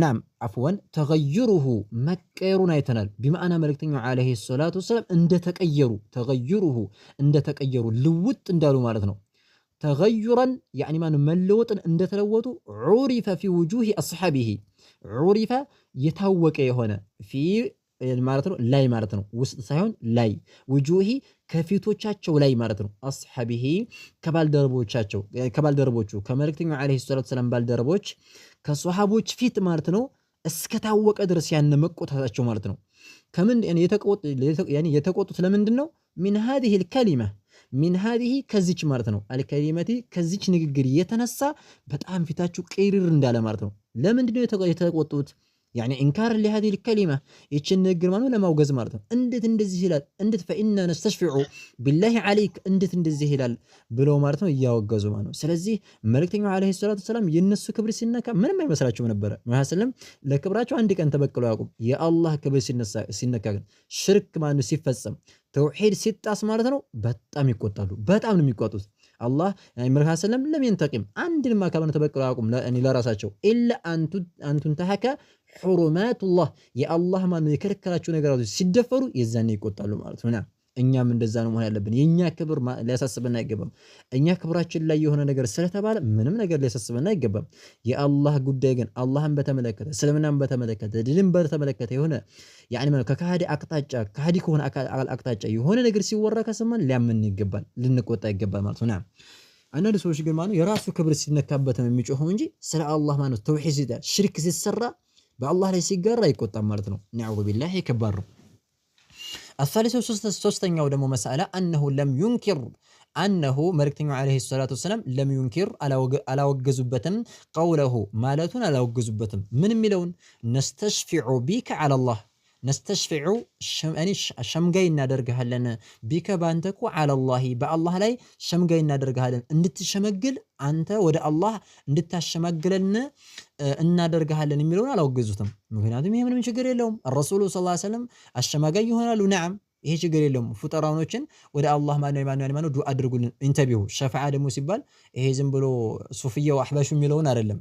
ናም አፍወን ተገይሩሁ መቀየሩን አይተናል። ቢማዕና መልእክተኛው ዓለይሂ ሰላቱ ወሰላም እንደተቀየሩ ተገይሩሁ እንደተቀየሩ ልውጥ እንዳሉ ማለት ነው። ተገዩረን ያዕኒ ማን መለወጥን እንደተለወጡ ዑሪፈ ፊ ውጁሂ አስሓቢሂ ዑሪፈ የታወቀ የሆነ ፊ ማለት ነው ላይ ማለት ነው ውስጥ ሳይሆን ላይ ውጁሂ ከፊቶቻቸው ላይ ማለት ነው አስሓቢሂ ከባልደረቦቹ ከመልእክተኛው ዓለይሂ ሰላቱ ወሰላም ባልደረቦች ከሷሃቦች ፊት ማለት ነው እስከታወቀ ድረስ ያን መቆጣታቸው ማለት ነው። ከምን የተቆጡት ለምንድን ነው? ሚን ሃዚሂ አልከሊማ ሚን ሃዚሂ ከዚች ማለት ነው አልከሊመቲ ከዚች ንግግር የተነሳ በጣም ፊታችሁ ቅሪር እንዳለ ማለት ነው። ለምንድን ነው የተቆጡት? ያዕኒ ኢንካር ለሃዚሂ አልከሊማ ይችን ንግግር ማለት ነው ለማውገዝ ማለት ነው። እንዴት እንደዚህ ይላል? እንዴት ፈኢና ነስተሽፊዑ ቢላሂ ዐለይክ እንዴት እንደዚህ ይላል ብለው ማለት ነው እያወገዙ ማለት ነው። ስለዚህ መልእክተኛው ዓለይሂ ሰላቱ ወሰላም የነሱ ክብር ሲነካ ምንም አይመስላቸውም ነበረ። መሐሰለም ለክብራቸው አንድ ቀን ተበቅለው ያውቁም። የአላህ ክብር ሲነካ ግን ሽርክ ማለት ነው ሲፈጸም ተውሂድ ሲጣስ ማለት ነው በጣም ይቆጣሉ። በጣም ነው የሚቆጡት። አላህ መልእክተኛው ሰለም ለም ينتقم አንድንም አካል ተበቅለው ያውቁም ለራሳቸው ኢላ አንቱን ተሐከ ሑሩማቱላህ የአላህ ማን የከለከላቸው ነገራቶች ሲደፈሩ የዛኔ ይቆጣሉ ማለት ነው። እኛም እንደዛ ነው መሆን ያለብን። የኛ ክብር ሊያሳስበን አይገባም። እኛ ክብራችን ላይ የሆነ ነገር ስለተባለ ምንም ነገር ሊያሳስበን አይገባም። የአላህ ጉዳይ ግን አላህን በተመለከተ እስልምናን በተመለከተ ድልን በተመለከተ የሆነ ያኒ ማለት ከካዲ አቅጣጫ ካዲ ከሆነ አቅጣጫ የሆነ ነገር ሲወራ ከሰማን ሊያምን ይገባል፣ ልንቆጣ ይገባል ማለት ነው። አንዳንድ ሰዎች ግን ማለት የራሱ ክብር ሲነካበት ነው የሚጮኸው እንጂ ስለ አላህ ማለት ተውሂድ ሲባል ሽርክ ሲሰራ በአላህ ላይ ሲጋራ አይቆጣም ማለት ነው። ነዑዙ ቢላሂ ከበር الثالث ሶስተኛው ደግሞ መስአላ أنه لم ينكر أنه መልእክተኛው عليه الصلاة والسلام لم ينكر አላወገዙበትም قوله ማለቱን አላወገዙበትም ምን የሚለውን نستشفع بك على الله نستشفع ሸምጋይ እናደርግሃለን ቢከ ባንተኩ على الله በአላህ ላይ ሸምጋይ እናደርግሃለን እንድትሸመግል አንተ ወደ አላህ እንድታሸመግለን እናደርግሃለን የሚለውን አላወገዙትም ምክንያቱም ይሄ ምንም ችግር የለውም الرسول صلى الله عليه وسلم አሸማጋይ ይሆናሉ ነዓም ይሄ ችግር የለውም ፍጠራኖችን ወደ አላህ ማነው ዱዓ አድርጉልን ኢንተቢሁ ሸፋዓ ደግሞ ሲባል ይሄ ዝም ብሎ ሱፊያው አህባሹ የሚለውን አይደለም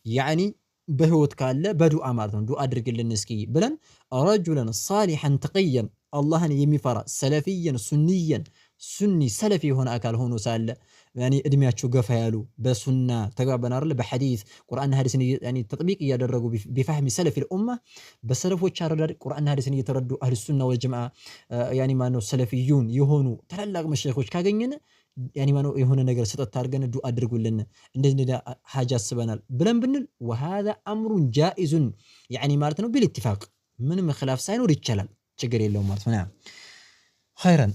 ያኒ በህይወት ካለ በዱዓ ማለት ነው ዱዓ አድርግልን እስኪ ብለን ረጁለን ሳሊሐን ተቅየን አላህን የሚፈራ ሰለፊየን ሱኒየን ሱኒ ሰለፊ የሆነ አካል ሆኖ ሳለ ያኒ እድሜያቸው ገፋ ያሉ በሱና ተግባባን አይደል በሐዲስ ቁርአን ሐዲስን ያኒ ተጥቢቅ ያደረጉ ቢፋህሚ ሰለፊ الامه በሰለፎች አረዳድ ቁርአን ሐዲስን እየተረዱ አህሉ ሱና ወልጀማዓ ያኒ ማነው ሰለፊዩን የሆኑ ታላላቅ መሸይኾች ካገኘን ያኒ ማነው የሆነ ነገር ሰጠት አድርገን ዱዓ አድርጉልን እንደዚህ ሐጃ አስበናል ብለን ብንል وهذا امر جائز ያኒ ማለት ነው بالاتفاق ምንም خلاف ሳይኖር ይቻላል ችግር የለውም ማለት ነው خيرا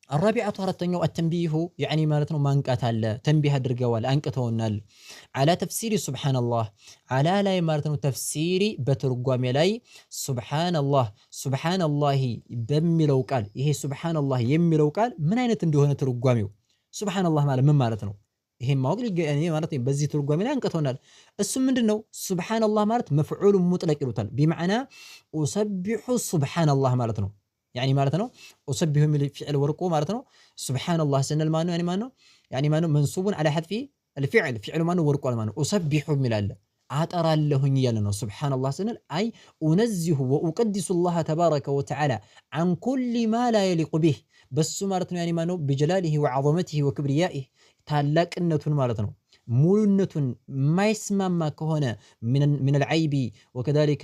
الرابعة አራተኛው التنبيه يعني معناتنو ማንቃት አለ ተንቢህ አድርገዋል አንቅተውናል على تفسير سبحان الله على ላይ ማለትነው ተፍሲሪ በትርጓሜ ላይ سبحان الله በሚለው ቃል ይሄ سبحان الله የሚለው ቃል ምን አይነት እንደሆነ ትርጓሜው سبحان الله ማለት ምን ማለት ነው ይሄን ማወቅ እኔ ማለት በዚህ ትርጓሜ ላይ አንቅተውናል እሱ ምንድነው سبحان الله ማለት مفعول مطلق ይሉታል بمعنى أسبح سبحان الله ማለት ነው يعني معناته أسبح من الفعل ورقه معناته سبحان الله سن المانو يعني مانو منصوب على حذف الفعل فعل مانو ورقه مانو أسبح من الله أطر الله يالنا سبحان الله سن أي أنزه وأقدس الله تبارك وتعالى عن كل ما لا يليق به بس معناته يعني مانو بجلاله وعظمته وكبريائه ታላቅነቱን ማለት ነው ሙሉነቱን ማይስማማ ከሆነ من العيب وكذلك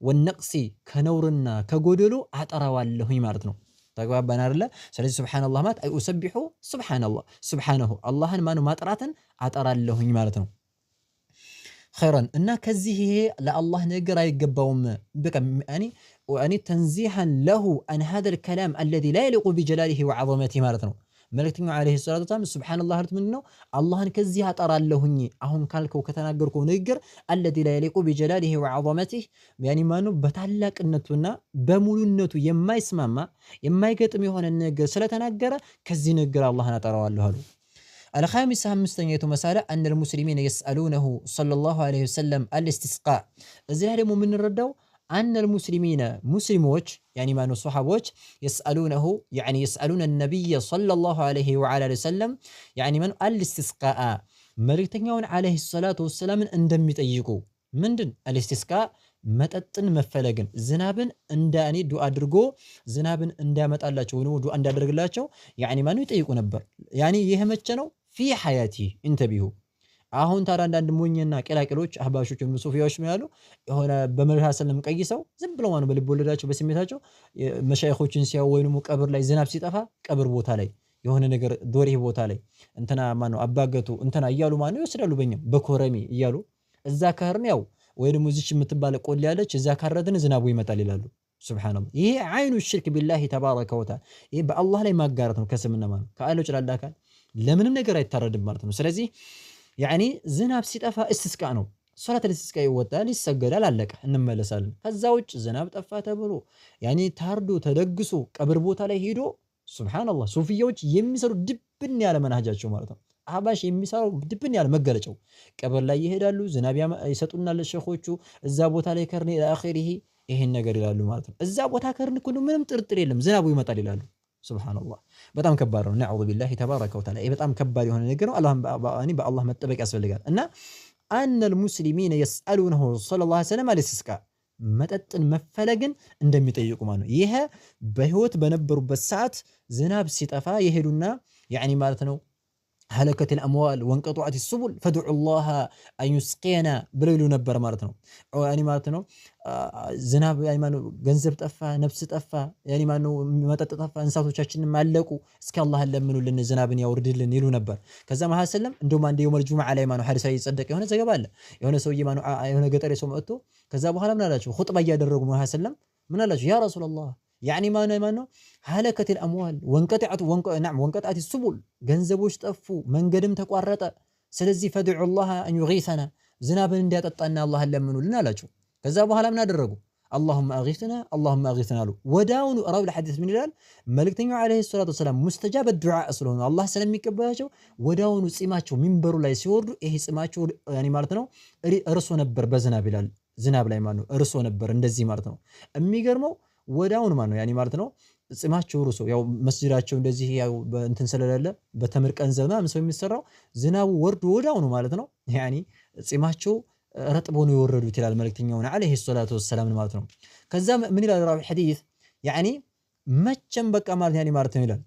والنقص ከነውርና ከጎደሎ አጠራዋለሁኝ ማለት ነው ተግባባን አይደለ ስለዚህ ሱብሃንአላህ ማለት አይ ኡሰቢሑ ሱብሃንአላህ ሱብሃነሁ አላህን ማኑ ማጥራትን አጠራለሁኝ ማለት ነው خيرا እና ከዚህ ይሄ ለአላህ ነገር አይገባውም በቃ እኔ تنزيها له عن هذا الكلام الذي لا يليق بجلاله وعظمته ማለት ነው መልእክተኛው عليه الصلاه والسلام سبحان الله ማለት ምንድነው አላህን ከዚህ አጠራለሁኝ አሁን ካልከው ከተናገርከው ነገር الذي لا يليق بجلاله وعظمته يعني ማኑ በታላቅነቱና በሙሉነቱ የማይስማማ የማይገጥም የሆነ ነገር ስለተናገረ ከዚህ ነገር አላህን አጠራዋለሁ አሉ الخامسة خمسة مسألة أن المسلمين يسألونه صلى الله عليه وسلم الاستسقاء እዚህ ደግሞ ምን እንረዳው أن المسلمين مسلموች يعني ما الصحابوች يسألونه يعني يسألون النبي صلى الله عليه وعلى وسلم يعني من الاستسقاء መልእክተኛውን عليه الصلاة والسلام እንደሚጠይቁ ምንድን الاستسقاء መጠጥን መፈለግን ዝናብን እንዳኔ ዱዓ አድርጎ ዝናብን እንዲያመጣላቸው ወይ ዱዓ እንዳደርግላቸው يعني ማን ይጠይቁ ነበር يعني ይሄ መቼ ነው في حياتي انتبهوا አሁን ታዲያ አንዳንድ ሞኝና ቀላቅሎች አህባሾች ወይም ሱፊያዎች ያሉ የሆነ በመልሃ ሰለም ቀይሰው ዝም ብለው ማኑ በልብ ወለዳቸው በስሜታቸው መሻይኾችን ሲያው ወይንም ቀብር ላይ ዝናብ ሲጠፋ ቀብር ቦታ ላይ የሆነ ነገር ዶሪ ቦታ ላይ እንትና ማኑ አባገቱ እንትና እያሉ ማኑ ይወስዳሉ በእኛም በኮረሚ እያሉ እዛ ካርን ያው ወይንም እዚች የምትባለ ቆል ያለች እዛ ካረድን ዝናቡ ይመጣል ይላሉ ሱብሃንአላህ ይሄ አይኑ ሽርክ ቢላሂ ተባረከ ወተዓላ ይሄ በአላህ ላይ ማጋራት ነው ከስምና ማኑ ከአለው ጭላላካል ለምንም ነገር አይታረድም ማለት ነው ስለዚህ يعني ዝናብ ሲጠፋ استسقاء ነው ሶላት الاستسقاء ይወጣል ይሰገዳል አለቀ እንመለሳለን ከዛ ውጭ ዝናብ ጠፋ ተብሎ يعني ታርዶ ተደግሶ ቀብር ቦታ ላይ ሄዶ ሱብሃንአላህ ሱፊያዎች የሚሰሩ ድብን ያለ መንሃጃቸው ማለት ነው አህባሽ የሚሰሩ ድብን ያለ መገለጫው ቀብር ላይ ይሄዳሉ ዝናብ ይሰጡናል ሸኾቹ እዛ ቦታ ላይ ከርኔ ለአኺሪሂ ይሄን ነገር ይላሉ ማለት ነው እዛ ቦታ ከርን ሁሉ ምንም ጥርጥር የለም ዝናቡ ይመጣል ይላሉ ሱብሃንአላህ በጣም ከባድ ነው ነዑዙ ቢላሂ ተባረከ ወተዓላ ይሄ በጣም ከባድ የሆነ ነገር ነው አላህ በአላህ መጠበቅ ያስፈልጋል እና أن المسلمين يسألونه صلى الله عليه وسلم الاستسقاء መጠጥን መፈለግን እንደሚጠይቁ ማለት ነው ይሄ በህይወት በነበሩበት ሰዓት ዝናብ ሲጠፋ ይሄዱና يعني ማለት ነው هلكت الأموال وانقطعت السبل فادعوا الله أن يسقينا بليلو نبر مارتنو يعني مارتنو ዝናብ يعني ማኑ ገንዘብ ጠፋ ነፍስ ጠፋ يعني ማኑ መጠጥ ጠፋ እንሳቶቻችንን ማለቁ እስኪ አላህ ለምኑልን ዝናብን ያወርድልን ይሉ ነበር ከዛ መሐመድ ሰለም እንደውም አንድ የውመል ጁሙዓ ላይ ማኑ ሐዲስ ላይ ይጸደቅ የሆነ ዘገባ አለ የሆነ ሰውዬ ማኑ የሆነ ገጠር ሰው መጥቶ ከዛ በኋላ ምን አላችሁ ኹጥባ ያደረጉ መሐመድ ሰለም ምን አላችሁ ያ ረሱላህ يعني ما ነው هلكت الأموال وانقطعت السبل ገንዘቦች ጠፉ መንገድም ተቋረጠ ስለዚህ فدعوا الله أن يغيثنا ዝናብን እንዲያጠጣና አላህን ለምኑልን አላቸው ከዛ በኋላ ምን አደረጉ اللهم أغثنا አሉ ወዳውኑ ራው الحديث ምን ይላል መልእክተኛው عليه الصلاة والسلام مستجاب الدعاء ስለሆነ አላህ ስለሚቀበላቸው ወዳውኑ ጺማቸው ሚንበሩ ላይ ሲወርዱ ይሄ ጺማቸው ያኒ ማለት ነው እርሶ ነበር በዝናብ ይላል ዝናብ ላይ ማለት ነው እርሶ ነበር እንደዚህ ማለት ነው የሚገርመው ወዳውን ማለት ነው ያኒ ማለት ነው ጺማቸው እርሶ ያው መስጂዳቸው እንደዚህ ያው እንትን ስለሌለ በተምር ቀንዘብ ምናምን ሰው የሚሰራው ዝናቡ ወርዶ ወዳውን ማለት ነው ያኒ ጺማቸው ረጥቦ ነው የወረዱት ይላል መልእክተኛው عليه الصلاة والسلام ማለት ነው ከዛ ምን ይላል ራዊ ሐዲስ ያኒ መቸም በቃ ማለት ያኒ ማለት ነው ይላል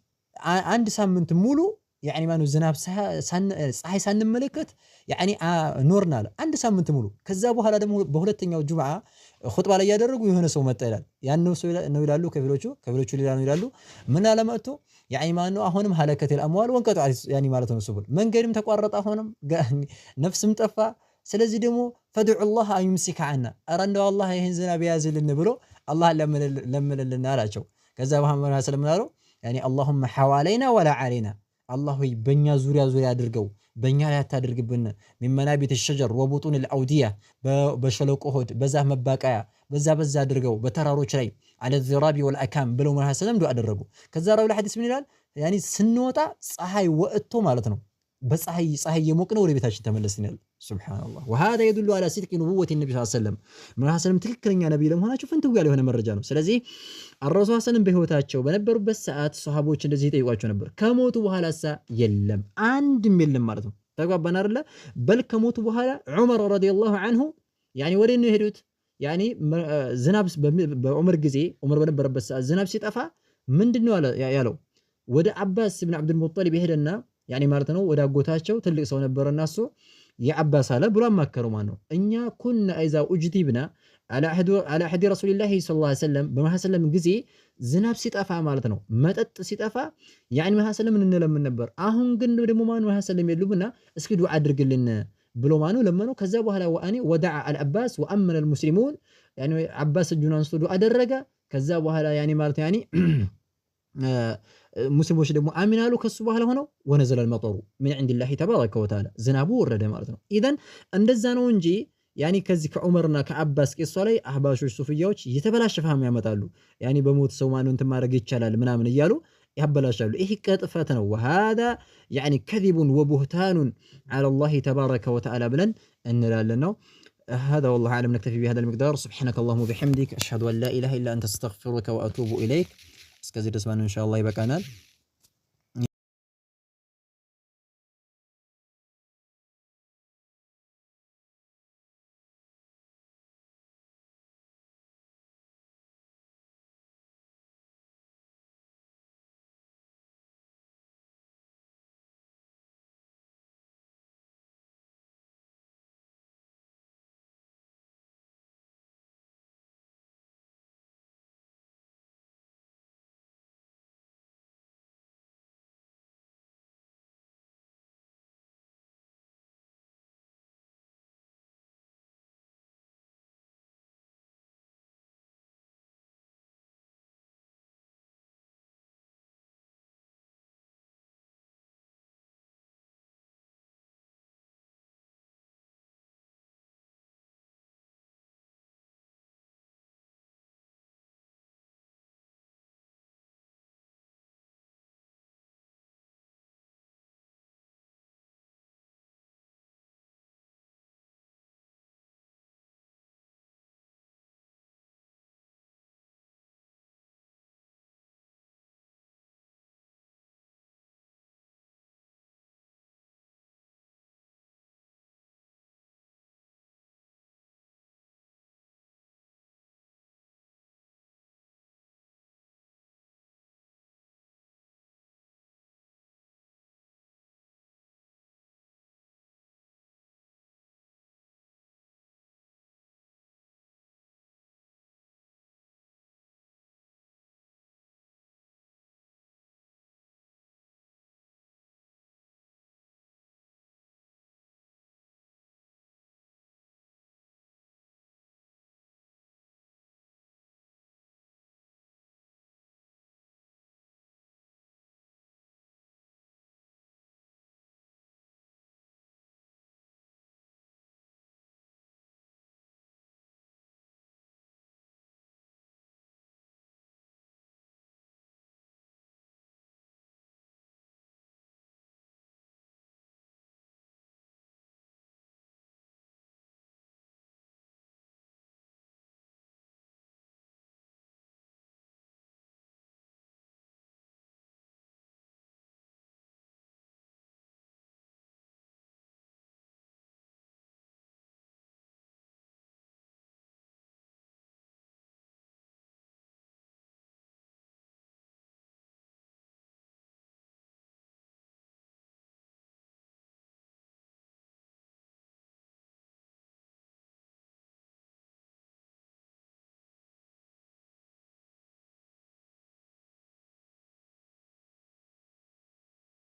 አንድ ሳምንት ሙሉ ያኒ ማኑ ዝናብ ፀሐይ ሳንመለከት ያኒ ኖርናል አንድ ሳምንት ሙሉ ከዛ በኋላ ደግሞ በሁለተኛው ጁምዓ ኹጥባ ላይ ያደረጉ የሆነ ሰው መጣ ይላል ያነው ሰው ነው ይላሉ ከፊሎቹ ሌላ ነው ይላሉ ምን አለመጥቶ ያኒ ማኑ አሁንም هلكت الأموال وانقطعت ያኒ ማለት ነው ሱቡል መንገድም ተቋረጠ አሁንም ነፍስም ጠፋ ስለዚህ ደግሞ فدعوا الله أن يمسك عنا أرندوا الله ይሄን ዝናብ ያዝልን ብሎ አላህ ለምንልን አላቸው ከዛ መሐመድ ሰለላሁ ዐለይሂ ወሰለም ያኒ اللهم حوالينا ولا علينا الله ሆይ በእኛ ዙሪያ አድርገው በእኛ ላይ አታድርግብን من منابت الشجر وبطون الأودية በሸለቆ ሆድ በዛፍ መባቃያ በዛ አድርገው በተራሮች ላይ على الذراب والأكام ብለው መሐመድ ሰለላሁ ዐለይሂ ወሰለም አደረጉ ከዛ ራው ለሐዲስ ምን ይላል ያኒ ስንወጣ ፀሐይ ወጥቶ ማለት ነው በፀሐይ የሞቅነው ወደ ቤታችን ተመለስን ይላል ሱብሃንአላህ وهذا يدل على صدق نبوة النبي صلى الله عليه وسلم መሐመድ ሰለላሁ ትክክለኛ ነብይ ለመሆናቸው ፍንትው ያለ የሆነ መረጃ ነው ስለዚህ الرسول ሰለላሁ በህይወታቸው በነበሩበት ሰዓት ሱሐቦች እንደዚህ ይጠይቋቸው ነበር ከሞቱ በኋላሳ የለም አንድም የለም ማለት ነው ተግባባን አይደለ በል ከሞቱ በኋላ ዑመር ረዲየላሁ ዐንሁ ያኒ ወደ ነው ሄዱት ያኒ ዝናብ በዑመር ጊዜ ዑመር በነበረበት ሰዓት ዝናብ ሲጠፋ ምንድነው ያለው ወደ አባስ ኢብኑ አብዱል ሙጠሊብ ሄደና ያኒ ማለት ነው ወደ አጎታቸው ትልቅ ሰው ነበርና እሱ የአባስ አለ ብሎ አማከረው ማለት ነው እኛ ኩና አይዛ ኡጅቲብና على حد رسول الله صلى الله عليه وسلم በመሐመድ ሰለላሁ ጊዜ ዝናብ ሲጠፋ ማለት ነው መጠጥ ሲጠፋ ያኒ መሐመድ ሰለላሁ እንለምን ነበር አሁን ግን ደግሞ ማን መሐመድ ሰለላሁ የሉምና እስኪ ዱዓ አድርግልን ብሎ ማኑ ለመነው ከዛ በኋላ ወአኒ ወደዓ العباس وامن المسلمون ያኒ አባስ እጁን አንስቶ ዱዓ አደረገ ከዛ በኋላ ያኒ ማለት ያኒ ሙስሊሞች ደግሞ አሚን አሉ ከሱ በኋላ ሆነው ወነዘለ المطر من عند الله تبارك وتعالى ዝናቡ ወረደ ማለት ነው ኢዘን እንደዛ ነው እንጂ ያኒ ከዚህ ከዑመርና ከአባስ ቂሷ ላይ አህባሾች ሱፊያዎች የተበላሸ ፈህም ያመጣሉ ያኒ በሞት ሰው ማን እንት ማድረግ ይቻላል ምናምን እያሉ ያበላሻሉ ይሄ ቅጥፈት ነው وهذا يعني كذب وبهتان على الله تبارك وتعالى ብለን እንላለን ነው هذا والله اعلم نكتفي بهذا المقدار سبحانك اللهم وبحمدك اشهد ان لا اله الا انت استغفرك واتوب اليك እስከዚህ ድረስ ማን ኢንሻአላህ ይበቃናል